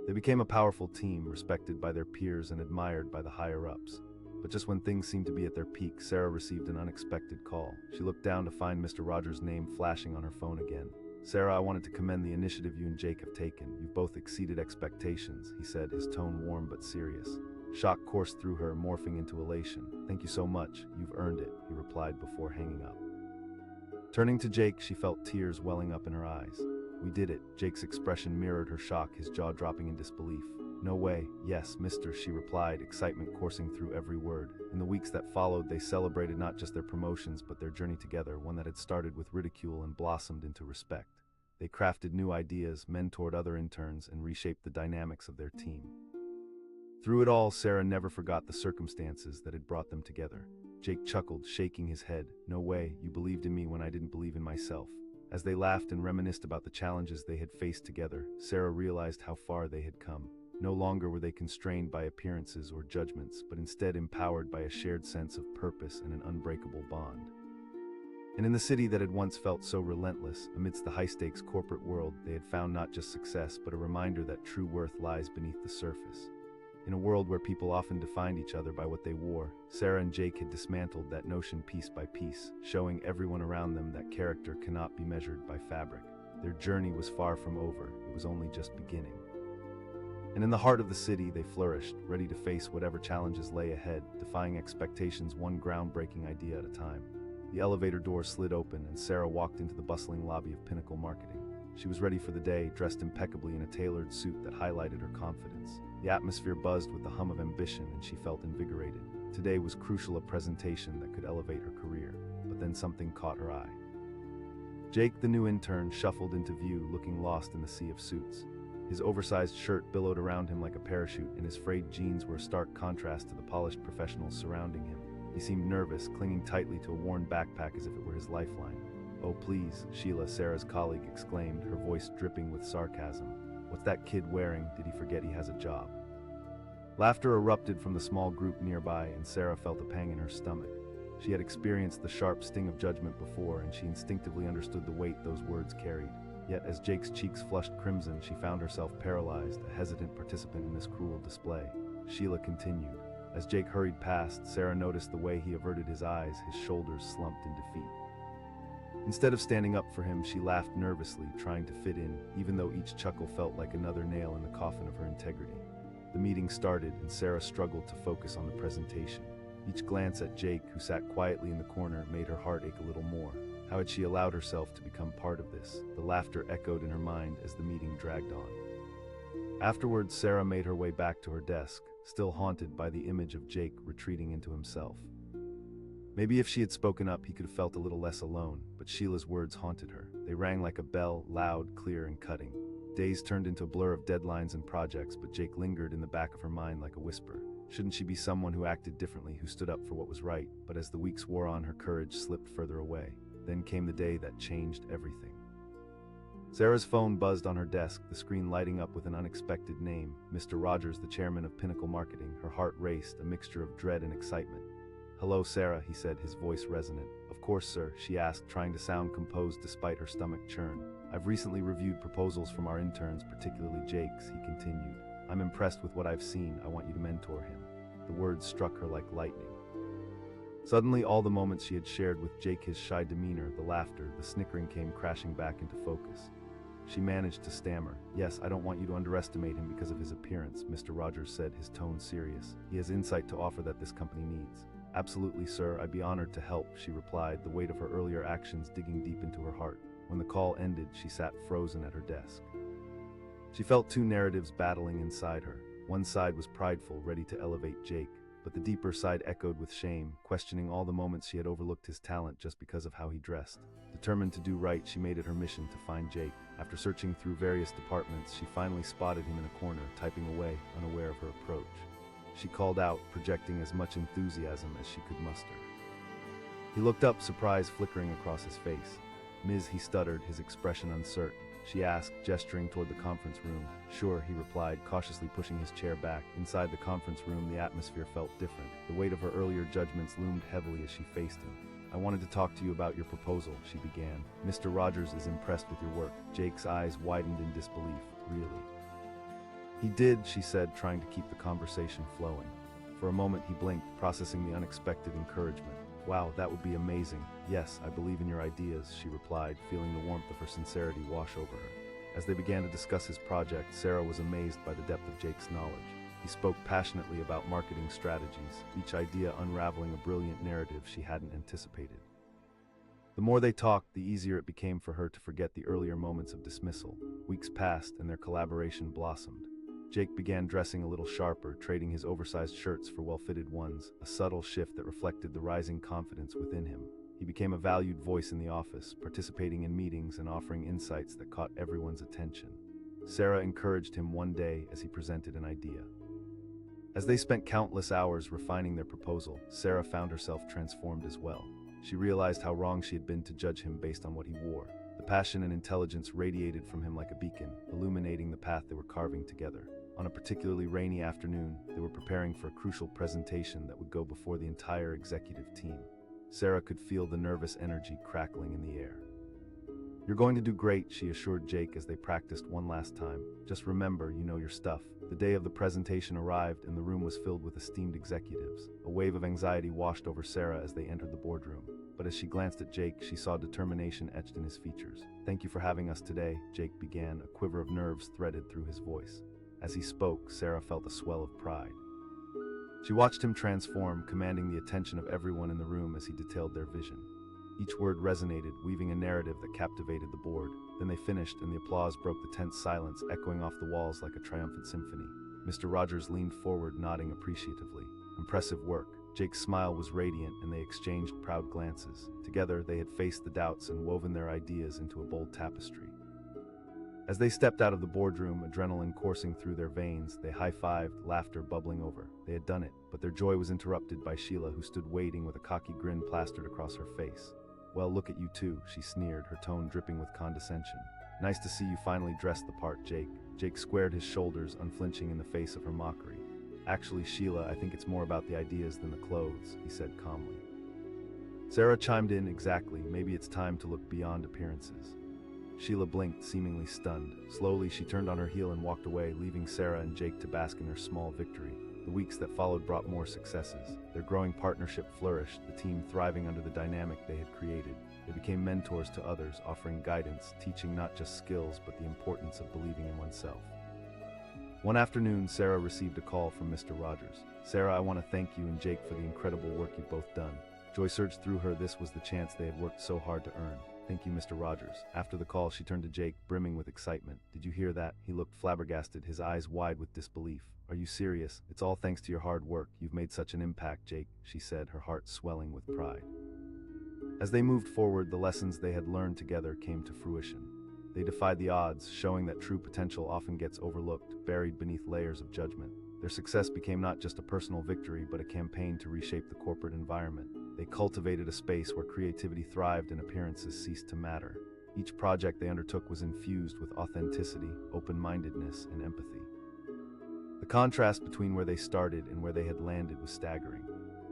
They became a powerful team, respected by their peers and admired by the higher-ups. But just when things seemed to be at their peak, Sarah received an unexpected call. She looked down to find Mr. Rogers' name flashing on her phone again. Sarah, I wanted to commend the initiative you and Jake have taken. You've both exceeded expectations, he said, his tone warm but serious. Shock coursed through her, morphing into elation. Thank you so much. You've earned it, he replied before hanging up. Turning to Jake, she felt tears welling up in her eyes. We did it. Jake's expression mirrored her shock, his jaw dropping in disbelief. No way. Yes, mister, she replied, excitement coursing through every word. In the weeks that followed, they celebrated not just their promotions, but their journey together, one that had started with ridicule and blossomed into respect. They crafted new ideas, mentored other interns, and reshaped the dynamics of their team. Through it all, Sarah never forgot the circumstances that had brought them together. Jake chuckled, shaking his head. No way, you believed in me when I didn't believe in myself. As they laughed and reminisced about the challenges they had faced together, Sarah realized how far they had come. No longer were they constrained by appearances or judgments, but instead empowered by a shared sense of purpose and an unbreakable bond. And in the city that had once felt so relentless, amidst the high-stakes corporate world, they had found not just success, but a reminder that true worth lies beneath the surface. In a world where people often defined each other by what they wore, Sarah and Jake had dismantled that notion piece by piece, showing everyone around them that character cannot be measured by fabric. Their journey was far from over, it was only just beginning. And in the heart of the city, they flourished, ready to face whatever challenges lay ahead, defying expectations one groundbreaking idea at a time. The elevator door slid open, and Sarah walked into the bustling lobby of Pinnacle Marketing. She was ready for the day, dressed impeccably in a tailored suit that highlighted her confidence. The atmosphere buzzed with the hum of ambition, and she felt invigorated. Today was crucial, a presentation that could elevate her career. But then something caught her eye. Jake, the new intern, shuffled into view, looking lost in the sea of suits. His oversized shirt billowed around him like a parachute, and his frayed jeans were a stark contrast to the polished professionals surrounding him. He seemed nervous, clinging tightly to a worn backpack as if it were his lifeline. "Oh, please," Sheila, Sarah's colleague, exclaimed, her voice dripping with sarcasm. "What's that kid wearing? Did he forget he has a job?" Laughter erupted from the small group nearby, and Sarah felt a pang in her stomach. She had experienced the sharp sting of judgment before, and she instinctively understood the weight those words carried. Yet as Jake's cheeks flushed crimson, she found herself paralyzed, a hesitant participant in this cruel display. Sheila continued. As Jake hurried past, Sarah noticed the way he averted his eyes, his shoulders slumped in defeat. Instead of standing up for him, she laughed nervously, trying to fit in, even though each chuckle felt like another nail in the coffin of her integrity. The meeting started, and Sarah struggled to focus on the presentation. Each glance at Jake, who sat quietly in the corner, made her heart ache a little more. How had she allowed herself to become part of this? The laughter echoed in her mind as the meeting dragged on. Afterwards, Sarah made her way back to her desk, still haunted by the image of Jake retreating into himself. Maybe if she had spoken up, he could have felt a little less alone, but Sheila's words haunted her. They rang like a bell, loud, clear, and cutting. Days turned into a blur of deadlines and projects, but Jake lingered in the back of her mind like a whisper. Shouldn't she be someone who acted differently, who stood up for what was right? But as the weeks wore on, her courage slipped further away. Then came the day that changed everything. Sarah's phone buzzed on her desk, the screen lighting up with an unexpected name, Mr. Rogers, the chairman of Pinnacle Marketing. Her heart raced, a mixture of dread and excitement. "Hello, Sarah," he said, his voice resonant. "Of course, sir," she asked, trying to sound composed despite her stomach churn. "I've recently reviewed proposals from our interns, particularly Jake's," he continued. "I'm impressed with what I've seen. I want you to mentor him." The words struck her like lightning. Suddenly, all the moments she had shared with Jake, his shy demeanor, the laughter, the snickering, came crashing back into focus. She managed to stammer. "Yes, I don't want you to underestimate him because of his appearance," Mr. Rogers said, his tone serious. "He has insight to offer that this company needs." "Absolutely, sir. I'd be honored to help," she replied, the weight of her earlier actions digging deep into her heart. When the call ended, she sat frozen at her desk. She felt two narratives battling inside her. One side was prideful, ready to elevate Jake, but the deeper side echoed with shame, questioning all the moments she had overlooked his talent just because of how he dressed. Determined to do right, she made it her mission to find Jake. After searching through various departments, she finally spotted him in a corner, typing away, unaware of her approach. She called out, projecting as much enthusiasm as she could muster. He looked up, surprise flickering across his face. "Ms." he stuttered, his expression uncertain. She asked, gesturing toward the conference room. "Sure," he replied, cautiously pushing his chair back. Inside the conference room, the atmosphere felt different. The weight of her earlier judgments loomed heavily as she faced him. "I wanted to talk to you about your proposal," she began. "Mr. Rogers is impressed with your work." Jake's eyes widened in disbelief. "Really?" "He did," she said, trying to keep the conversation flowing. For a moment he blinked, processing the unexpected encouragement. "Wow, that would be amazing. Yes, I believe in your ideas," she replied, feeling the warmth of her sincerity wash over her. As they began to discuss his project, Sarah was amazed by the depth of Jake's knowledge. He spoke passionately about marketing strategies, each idea unraveling a brilliant narrative she hadn't anticipated. The more they talked, the easier it became for her to forget the earlier moments of dismissal. Weeks passed, and their collaboration blossomed. Jake began dressing a little sharper, trading his oversized shirts for well-fitted ones, a subtle shift that reflected the rising confidence within him. He became a valued voice in the office, participating in meetings and offering insights that caught everyone's attention. Sarah encouraged him one day as he presented an idea. As they spent countless hours refining their proposal, Sarah found herself transformed as well. She realized how wrong she had been to judge him based on what he wore. The passion and intelligence radiated from him like a beacon, illuminating the path they were carving together. On a particularly rainy afternoon, they were preparing for a crucial presentation that would go before the entire executive team. Sarah could feel the nervous energy crackling in the air. "You're going to do great," she assured Jake as they practiced one last time. "Just remember, you know your stuff." The day of the presentation arrived, and the room was filled with esteemed executives. A wave of anxiety washed over Sarah as they entered the boardroom. But as she glanced at Jake, she saw determination etched in his features. "Thank you for having us today," Jake began, a quiver of nerves threaded through his voice. As he spoke, Sarah felt a swell of pride. She watched him transform, commanding the attention of everyone in the room as he detailed their vision. Each word resonated, weaving a narrative that captivated the board. Then they finished, and the applause broke the tense silence, echoing off the walls like a triumphant symphony. Mr. Rogers leaned forward, nodding appreciatively. "Impressive work." Jake's smile was radiant, and they exchanged proud glances. Together, they had faced the doubts and woven their ideas into a bold tapestry. As they stepped out of the boardroom, adrenaline coursing through their veins, they high-fived, laughter bubbling over. They had done it, but their joy was interrupted by Sheila, who stood waiting with a cocky grin plastered across her face. "Well, look at you two," she sneered, her tone dripping with condescension. "Nice to see you finally dressed the part, Jake." Jake squared his shoulders, unflinching in the face of her mockery. "Actually, Sheila, I think it's more about the ideas than the clothes," he said calmly. Sarah chimed in, "Exactly, maybe it's time to look beyond appearances." Sheila blinked, seemingly stunned. Slowly, she turned on her heel and walked away, leaving Sarah and Jake to bask in their small victory. The weeks that followed brought more successes. Their growing partnership flourished, the team thriving under the dynamic they had created. They became mentors to others, offering guidance, teaching not just skills, but the importance of believing in oneself. One afternoon, Sarah received a call from Mr. Rogers. "Sarah, I want to thank you and Jake for the incredible work you've both done." Joy surged through her. This was the chance they had worked so hard to earn. "Thank you, Mr. Rogers." After the call, she turned to Jake, brimming with excitement. "Did you hear that?" He looked flabbergasted, his eyes wide with disbelief. "Are you serious? It's all thanks to your hard work. You've made such an impact, Jake," she said, her heart swelling with pride. As they moved forward, the lessons they had learned together came to fruition. They defied the odds, showing that true potential often gets overlooked, buried beneath layers of judgment. Their success became not just a personal victory, but a campaign to reshape the corporate environment. They cultivated a space where creativity thrived and appearances ceased to matter. Each project they undertook was infused with authenticity, open-mindedness, and empathy. The contrast between where they started and where they had landed was staggering.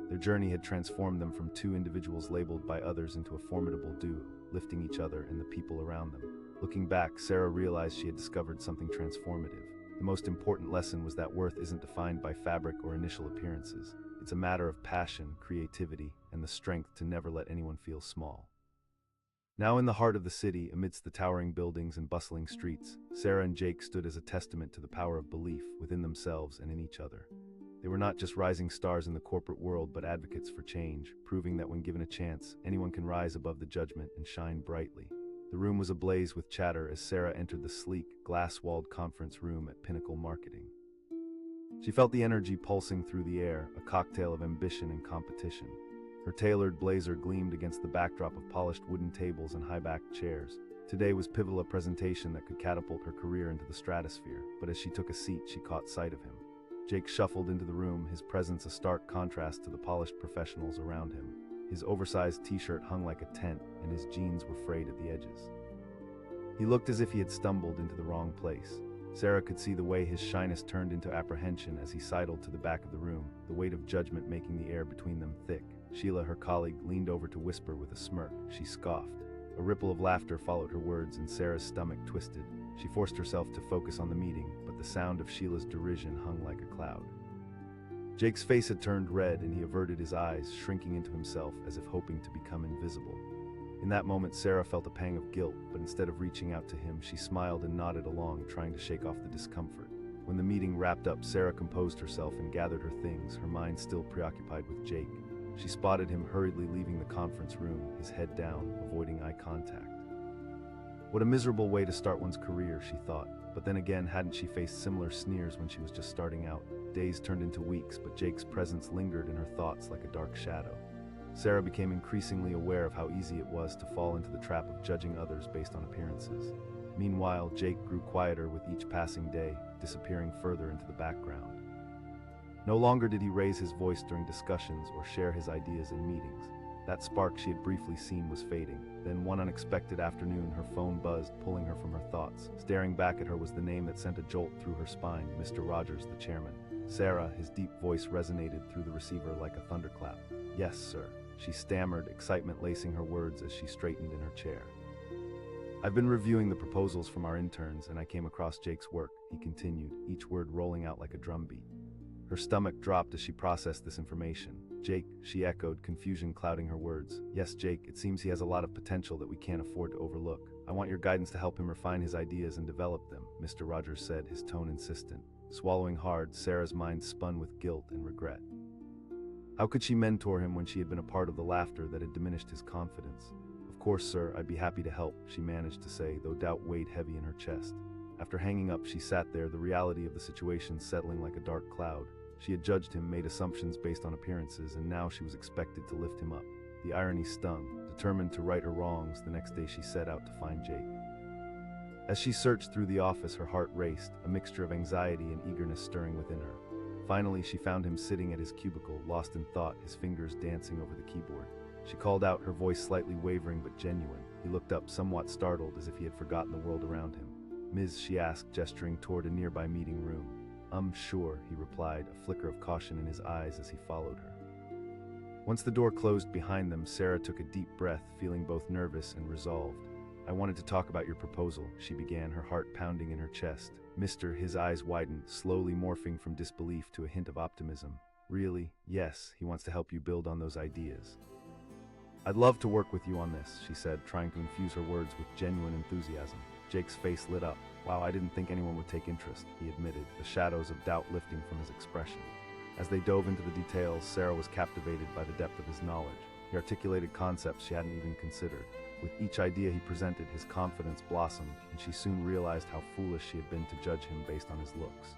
Their journey had transformed them from two individuals labeled by others into a formidable duo, lifting each other and the people around them. Looking back, Sarah realized she had discovered something transformative. The most important lesson was that worth isn't defined by fabric or initial appearances. It's a matter of passion, creativity, and the strength to never let anyone feel small. Now in the heart of the city, amidst the towering buildings and bustling streets, Sarah and Jake stood as a testament to the power of belief within themselves and in each other. They were not just rising stars in the corporate world, but advocates for change, proving that when given a chance, anyone can rise above the judgment and shine brightly. The room was ablaze with chatter as Sarah entered the sleek, glass-walled conference room at Pinnacle Marketing. She felt the energy pulsing through the air, a cocktail of ambition and competition. Her tailored blazer gleamed against the backdrop of polished wooden tables and high-backed chairs. Today was pivotal, a presentation that could catapult her career into the stratosphere, but as she took a seat, she caught sight of him. Jake shuffled into the room, his presence a stark contrast to the polished professionals around him. His oversized t-shirt hung like a tent, and his jeans were frayed at the edges. He looked as if he had stumbled into the wrong place. Sarah could see the way his shyness turned into apprehension as he sidled to the back of the room, the weight of judgment making the air between them thick. Sheila, her colleague, leaned over to whisper with a smirk. She scoffed. A ripple of laughter followed her words, and Sarah's stomach twisted. She forced herself to focus on the meeting, but the sound of Sheila's derision hung like a cloud. Jake's face had turned red, and he averted his eyes, shrinking into himself as if hoping to become invisible. In that moment, Sarah felt a pang of guilt, but instead of reaching out to him, she smiled and nodded along, trying to shake off the discomfort. When the meeting wrapped up, Sarah composed herself and gathered her things, her mind still preoccupied with Jake. She spotted him hurriedly leaving the conference room, his head down, avoiding eye contact. What a miserable way to start one's career, she thought. But then again, hadn't she faced similar sneers when she was just starting out? Days turned into weeks, but Jake's presence lingered in her thoughts like a dark shadow. Sarah became increasingly aware of how easy it was to fall into the trap of judging others based on appearances. Meanwhile, Jake grew quieter with each passing day, disappearing further into the background. No longer did he raise his voice during discussions or share his ideas in meetings. That spark she had briefly seen was fading. Then one unexpected afternoon, her phone buzzed, pulling her from her thoughts. Staring back at her was the name that sent a jolt through her spine, Mr. Rogers, the chairman. Sarah, his deep voice resonated through the receiver like a thunderclap. "Yes, sir," she stammered, excitement lacing her words as she straightened in her chair. "I've been reviewing the proposals from our interns, and I came across Jake's work," he continued, each word rolling out like a drumbeat. Her stomach dropped as she processed this information. "Jake," she echoed, confusion clouding her words. "Yes, Jake, it seems he has a lot of potential that we can't afford to overlook. I want your guidance to help him refine his ideas and develop them," Mr. Rogers said, his tone insistent. Swallowing hard, Sarah's mind spun with guilt and regret. How could she mentor him when she had been a part of the laughter that had diminished his confidence? "Of course, sir, I'd be happy to help," she managed to say, though doubt weighed heavy in her chest. After hanging up, she sat there, the reality of the situation settling like a dark cloud. She had judged him, made assumptions based on appearances, and now she was expected to lift him up. The irony stung. Determined to right her wrongs, the next day she set out to find Jake. As she searched through the office, her heart raced, a mixture of anxiety and eagerness stirring within her. Finally, she found him sitting at his cubicle, lost in thought, his fingers dancing over the keyboard. She called out, her voice slightly wavering but genuine. He looked up, somewhat startled, as if he had forgotten the world around him. "Ms., she asked, gesturing toward a nearby meeting room. Sure," he replied, a flicker of caution in his eyes as he followed her. Once the door closed behind them, Sarah took a deep breath, feeling both nervous and resolved. "I wanted to talk about your proposal," she began, her heart pounding in her chest. "Mr." His eyes widened, slowly morphing from disbelief to a hint of optimism. "Really? Yes, he wants to help you build on those ideas." "I'd love to work with you on this," she said, trying to infuse her words with genuine enthusiasm. Jake's face lit up. "Wow, I didn't think anyone would take interest," he admitted, the shadows of doubt lifting from his expression. As they dove into the details, Sarah was captivated by the depth of his knowledge. He articulated concepts she hadn't even considered. With each idea he presented, his confidence blossomed, and she soon realized how foolish she had been to judge him based on his looks.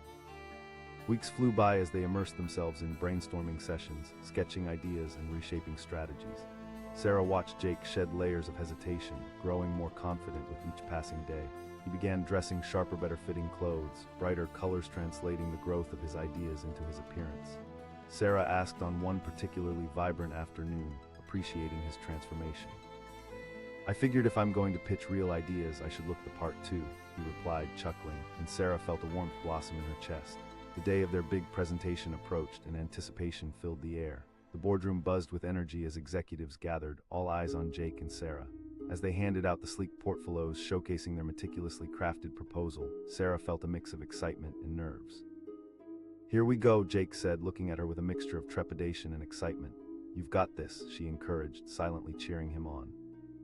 Weeks flew by as they immersed themselves in brainstorming sessions, sketching ideas and reshaping strategies. Sarah watched Jake shed layers of hesitation, growing more confident with each passing day. He began dressing sharper, better-fitting clothes, brighter colors translating the growth of his ideas into his appearance. Sarah asked on one particularly vibrant afternoon, appreciating his transformation. "I figured if I'm going to pitch real ideas, I should look the part too," he replied, chuckling, and Sarah felt a warmth blossom in her chest. The day of their big presentation approached, and anticipation filled the air. The boardroom buzzed with energy as executives gathered, all eyes on Jake and Sarah. As they handed out the sleek portfolios showcasing their meticulously crafted proposal, Sarah felt a mix of excitement and nerves. "Here we go," Jake said, looking at her with a mixture of trepidation and excitement. "You've got this," she encouraged, silently cheering him on.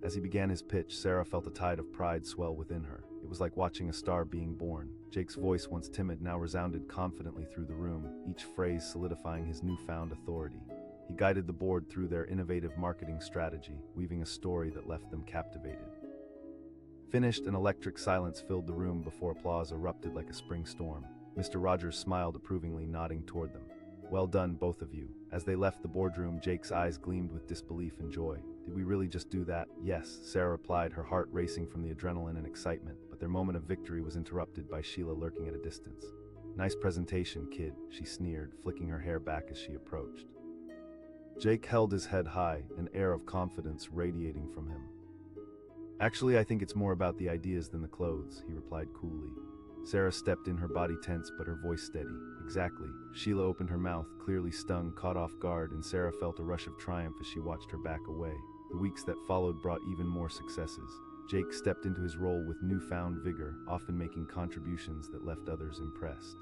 As he began his pitch, Sarah felt a tide of pride swell within her. It was like watching a star being born. Jake's voice, once timid, now resounded confidently through the room, each phrase solidifying his newfound authority. He guided the board through their innovative marketing strategy, weaving a story that left them captivated. Finished, an electric silence filled the room before applause erupted like a spring storm. Mr. Rogers smiled approvingly, nodding toward them. Well done, both of you. As they left the boardroom, Jake's eyes gleamed with disbelief and joy. Did we really just do that? Yes, Sarah replied, her heart racing from the adrenaline and excitement, but their moment of victory was interrupted by Sheila lurking at a distance. Nice presentation, kid, she sneered, flicking her hair back as she approached. Jake held his head high, an air of confidence radiating from him. Actually, I think it's more about the ideas than the clothes, he replied coolly. Sarah stepped in, her body tense but her voice steady. Exactly. Sheila opened her mouth, clearly stung, caught off guard, and Sarah felt a rush of triumph as she watched her back away. The weeks that followed brought even more successes. Jake stepped into his role with newfound vigor, often making contributions that left others impressed.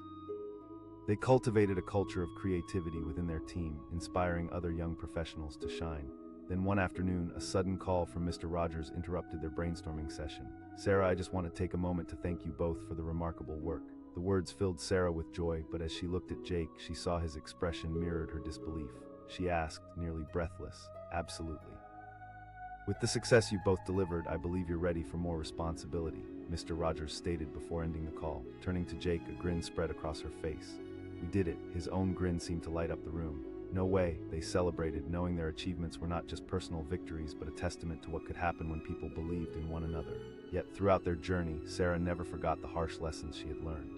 They cultivated a culture of creativity within their team, inspiring other young professionals to shine. Then one afternoon, a sudden call from Mr. Rogers interrupted their brainstorming session. Sarah, I just want to take a moment to thank you both for the remarkable work. The words filled Sarah with joy, but as she looked at Jake, she saw his expression mirrored her disbelief. She asked, nearly breathless, absolutely. With the success you both delivered, I believe you're ready for more responsibility, Mr. Rogers stated before ending the call. Turning to Jake, a grin spread across her face. We did it. His own grin seemed to light up the room. No way, they celebrated, knowing their achievements were not just personal victories, but a testament to what could happen when people believed in one another. Yet throughout their journey, Sarah never forgot the harsh lessons she had learned.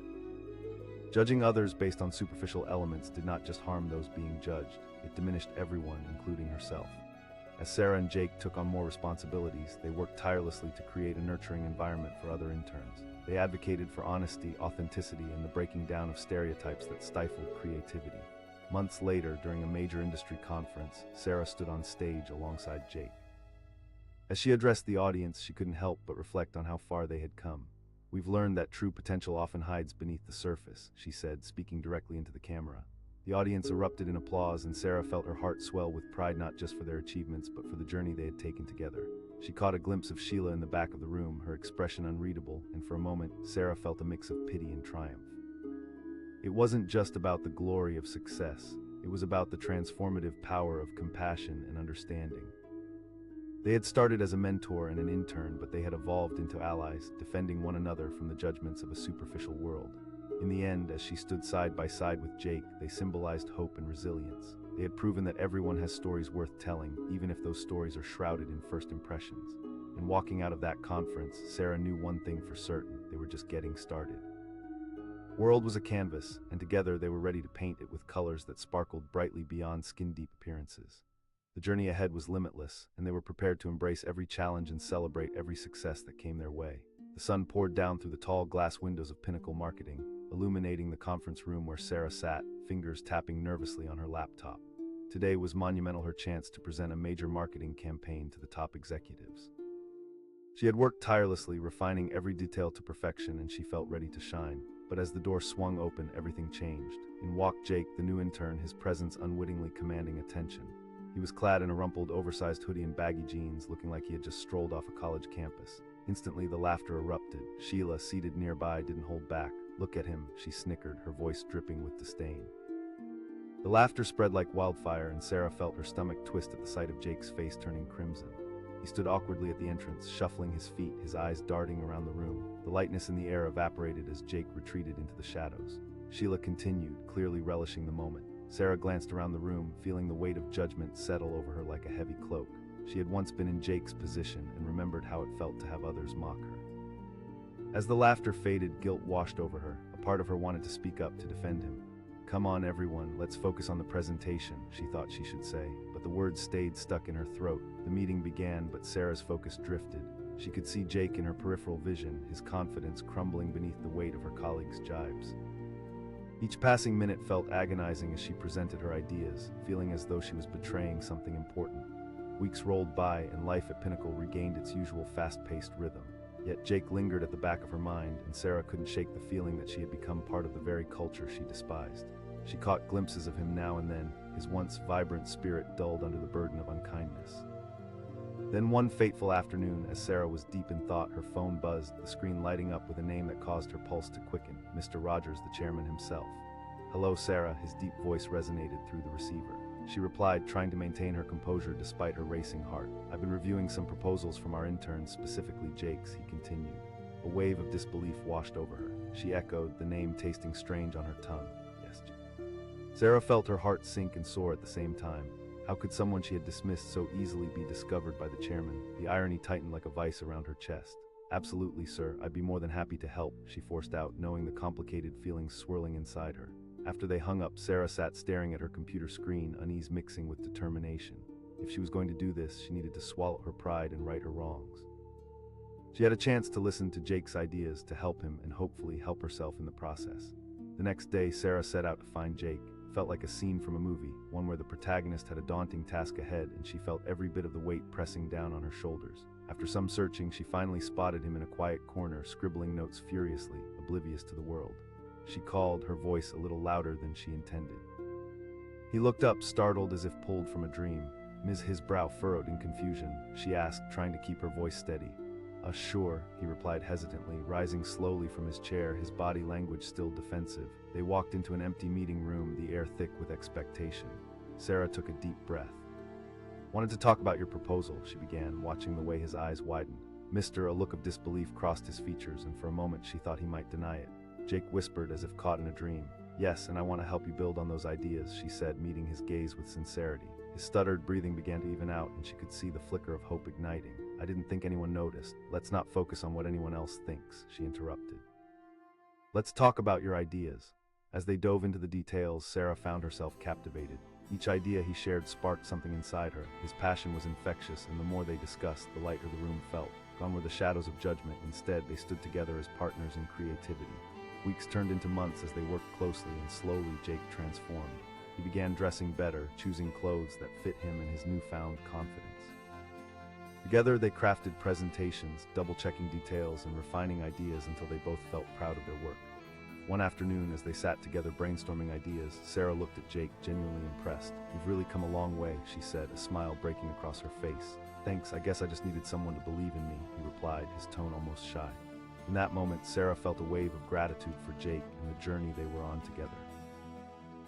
Judging others based on superficial elements did not just harm those being judged, it diminished everyone, including herself. As Sarah and Jake took on more responsibilities, they worked tirelessly to create a nurturing environment for other interns. They advocated for honesty, authenticity, and the breaking down of stereotypes that stifled creativity. Months later, during a major industry conference, Sarah stood on stage alongside Jake. As she addressed the audience, she couldn't help but reflect on how far they had come. We've learned that true potential often hides beneath the surface, she said, speaking directly into the camera. The audience erupted in applause, and Sarah felt her heart swell with pride not just for their achievements, but for the journey they had taken together. She caught a glimpse of Sheila in the back of the room, her expression unreadable, and for a moment, Sarah felt a mix of pity and triumph. It wasn't just about the glory of success, it was about the transformative power of compassion and understanding. They had started as a mentor and an intern, but they had evolved into allies, defending one another from the judgments of a superficial world. In the end, as she stood side by side with Jake, they symbolized hope and resilience. They had proven that everyone has stories worth telling, even if those stories are shrouded in first impressions. And walking out of that conference, Sarah knew one thing for certain: they were just getting started. World was a canvas, and together they were ready to paint it with colors that sparkled brightly beyond skin-deep appearances. The journey ahead was limitless, and they were prepared to embrace every challenge and celebrate every success that came their way. The sun poured down through the tall glass windows of Pinnacle Marketing, illuminating the conference room where Sarah sat, fingers tapping nervously on her laptop. Today was monumental, her chance to present a major marketing campaign to the top executives. She had worked tirelessly, refining every detail to perfection, and she felt ready to shine. But as the door swung open, everything changed. In walked Jake, the new intern, his presence unwittingly commanding attention. He was clad in a rumpled, oversized hoodie and baggy jeans, looking like he had just strolled off a college campus. Instantly, the laughter erupted. Sheila, seated nearby, didn't hold back. Look at him, she snickered, her voice dripping with disdain. The laughter spread like wildfire, and Sarah felt her stomach twist at the sight of Jake's face turning crimson. He stood awkwardly at the entrance, shuffling his feet, his eyes darting around the room. The lightness in the air evaporated as Jake retreated into the shadows. Sheila continued, clearly relishing the moment. Sarah glanced around the room, feeling the weight of judgment settle over her like a heavy cloak. She had once been in Jake's position and remembered how it felt to have others mock her. As the laughter faded, guilt washed over her. A part of her wanted to speak up to defend him. Come on, everyone, let's focus on the presentation, she thought she should say, but the words stayed stuck in her throat. The meeting began, but Sarah's focus drifted. She could see Jake in her peripheral vision, his confidence crumbling beneath the weight of her colleagues' jibes. Each passing minute felt agonizing as she presented her ideas, feeling as though she was betraying something important. Weeks rolled by, and life at Pinnacle regained its usual fast-paced rhythm. Yet Jake lingered at the back of her mind, and Sarah couldn't shake the feeling that she had become part of the very culture she despised. She caught glimpses of him now and then, his once vibrant spirit dulled under the burden of unkindness. Then one fateful afternoon, as Sarah was deep in thought, her phone buzzed, the screen lighting up with a name that caused her pulse to quicken: Mr. Rogers, the chairman himself. "Hello, Sarah," his deep voice resonated through the receiver. she replied, trying to maintain her composure despite her racing heart. "I've been reviewing some proposals from our interns, specifically Jake's," he continued. A wave of disbelief washed over her. She echoed, the name tasting strange on her tongue. "Yes, Jake." Sarah felt her heart sink and soar at the same time. How could someone she had dismissed so easily be discovered by the chairman? The irony tightened like a vice around her chest. "Absolutely, sir. I'd be more than happy to help," she forced out, knowing the complicated feelings swirling inside her. After they hung up, Sarah sat staring at her computer screen, unease mixing with determination. If she was going to do this, she needed to swallow her pride and right her wrongs. She had a chance to listen to Jake's ideas, to help him, and hopefully help herself in the process. The next day, Sarah set out to find Jake. It felt like a scene from a movie, one where the protagonist had a daunting task ahead, and she felt every bit of the weight pressing down on her shoulders. After some searching, she finally spotted him in a quiet corner, scribbling notes furiously, oblivious to the world. She called, her voice a little louder than she intended. He looked up, startled as if pulled from a dream. His brow furrowed in confusion. She asked, trying to keep her voice steady. "Sure," he replied hesitantly, rising slowly from his chair, his body language still defensive. They walked into an empty meeting room, the air thick with expectation. Sarah took a deep breath. "Wanted to talk about your proposal," she began, watching the way his eyes widened. A look of disbelief crossed his features, and for a moment she thought he might deny it. Jake whispered as if caught in a dream. "Yes, and I want to help you build on those ideas," she said, meeting his gaze with sincerity. His stuttered breathing began to even out, and she could see the flicker of hope igniting. "I didn't think anyone noticed. Let's not focus on what anyone else thinks," she interrupted. "Let's talk about your ideas." As they dove into the details, Sarah found herself captivated. Each idea he shared sparked something inside her. His passion was infectious, and the more they discussed, the lighter the room felt. Gone were the shadows of judgment. Instead, they stood together as partners in creativity. Weeks turned into months as they worked closely, and slowly Jake transformed. He began dressing better, choosing clothes that fit him and his newfound confidence. Together they crafted presentations, double-checking details and refining ideas until they both felt proud of their work. One afternoon, as they sat together brainstorming ideas, Sarah looked at Jake, genuinely impressed. "You've really come a long way," she said, a smile breaking across her face. "Thanks, I guess I just needed someone to believe in me," he replied, his tone almost shy. In that moment, Sarah felt a wave of gratitude for Jake and the journey they were on together.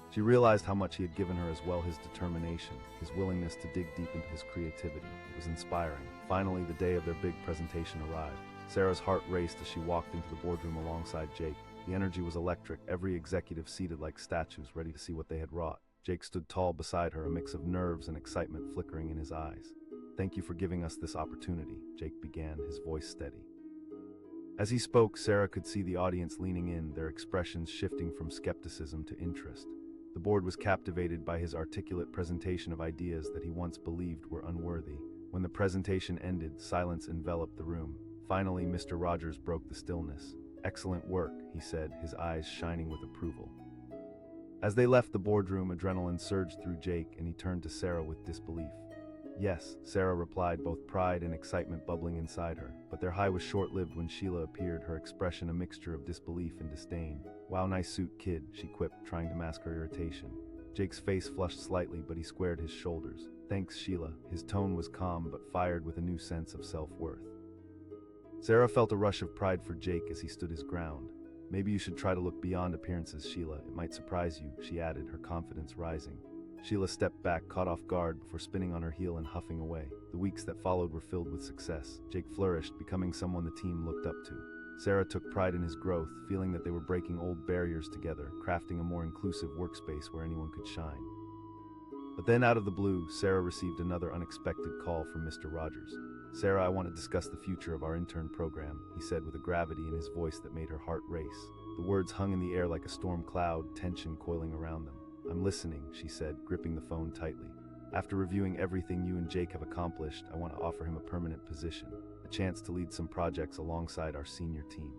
She realized how much he had given her, as well his determination, his willingness to dig deep into his creativity. It was inspiring. Finally, the day of their big presentation arrived. Sarah's heart raced as she walked into the boardroom alongside Jake. The energy was electric, every executive seated like statues, ready to see what they had wrought. Jake stood tall beside her, a mix of nerves and excitement flickering in his eyes. "Thank you for giving us this opportunity," Jake began, his voice steady. As he spoke, Sarah could see the audience leaning in, their expressions shifting from skepticism to interest. The board was captivated by his articulate presentation of ideas that he once believed were unworthy. When the presentation ended, silence enveloped the room. Finally, Mr. Rogers broke the stillness. "Excellent work," he said, his eyes shining with approval. As they left the boardroom, adrenaline surged through Jake, and he turned to Sarah with disbelief. "Yes," Sarah replied, both pride and excitement bubbling inside her. But their high was short-lived when Sheila appeared, her expression a mixture of disbelief and disdain. "Wow, nice suit, kid," she quipped, trying to mask her irritation. Jake's face flushed slightly, but he squared his shoulders. "Thanks, Sheila." His tone was calm, but fired with a new sense of self-worth. Sarah felt a rush of pride for Jake as he stood his ground. "Maybe you should try to look beyond appearances, Sheila. It might surprise you," she added, her confidence rising. Sheila stepped back, caught off guard, before spinning on her heel and huffing away. The weeks that followed were filled with success. Jake flourished, becoming someone the team looked up to. Sarah took pride in his growth, feeling that they were breaking old barriers together, crafting a more inclusive workspace where anyone could shine. But then, out of the blue, Sarah received another unexpected call from Mr. Rogers. "Sarah, I want to discuss the future of our intern program," he said with a gravity in his voice that made her heart race. The words hung in the air like a storm cloud, tension coiling around them. "I'm listening," she said, gripping the phone tightly. "After reviewing everything you and Jake have accomplished, I want to offer him a permanent position, a chance to lead some projects alongside our senior team."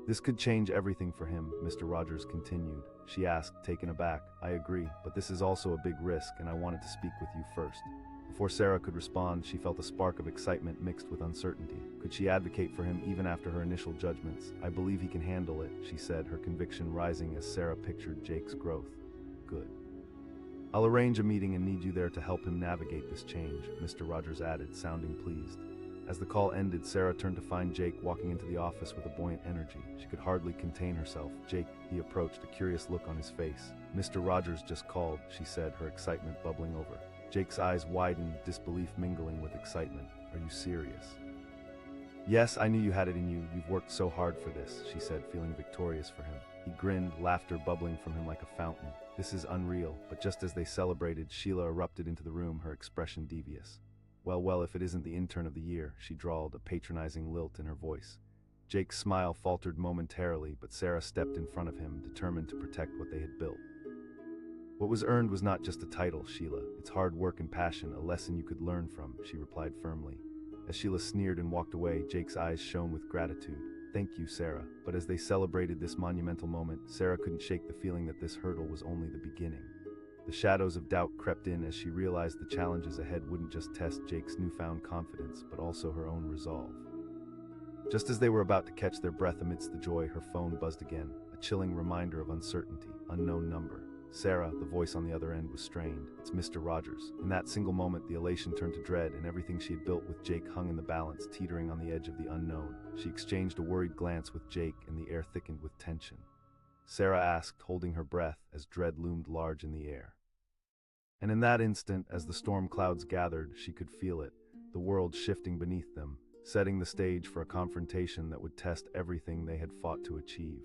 "This could change everything for him," Mr. Rogers continued. She asked, taken aback. "I agree, but this is also a big risk, and I wanted to speak with you first." Before Sarah could respond, she felt a spark of excitement mixed with uncertainty. Could she advocate for him even after her initial judgments? "I believe he can handle it," she said, her conviction rising as Sarah pictured Jake's growth. "Good. I'll arrange a meeting and need you there to help him navigate this change," Mr. Rogers added, sounding pleased. As the call ended, Sarah turned to find Jake walking into the office with a buoyant energy. She could hardly contain herself. "Jake," he approached, a curious look on his face. "Mr. Rogers just called," she said, her excitement bubbling over. Jake's eyes widened, disbelief mingling with excitement. "Are you serious?" "Yes, I knew you had it in you. You've worked so hard for this," she said, feeling victorious for him. He grinned, laughter bubbling from him like a fountain. "This is unreal." But just as they celebrated, Sheila erupted into the room, her expression devious. Well, if it isn't the intern of the year," she drawled, a patronizing lilt in her voice. Jake's smile faltered momentarily, but Sarah stepped in front of him, determined to protect what they had built. "What was earned was not just a title, Sheila. It's hard work and passion, a lesson you could learn from," she replied firmly. As Sheila sneered and walked away, Jake's eyes shone with gratitude. "Thank you, Sarah." But as they celebrated this monumental moment, Sarah couldn't shake the feeling that this hurdle was only the beginning. The shadows of doubt crept in as she realized the challenges ahead wouldn't just test Jake's newfound confidence, but also her own resolve. Just as they were about to catch their breath amidst the joy, her phone buzzed again, a chilling reminder of uncertainty. Unknown number. "Sarah," the voice on the other end was strained. "It's Mr. Rogers." In that single moment, the elation turned to dread, and everything she had built with Jake hung in the balance, teetering on the edge of the unknown. She exchanged a worried glance with Jake, and the air thickened with tension. Sarah asked, holding her breath, as dread loomed large in the air. And in that instant, as the storm clouds gathered, she could feel it, the world shifting beneath them, setting the stage for a confrontation that would test everything they had fought to achieve.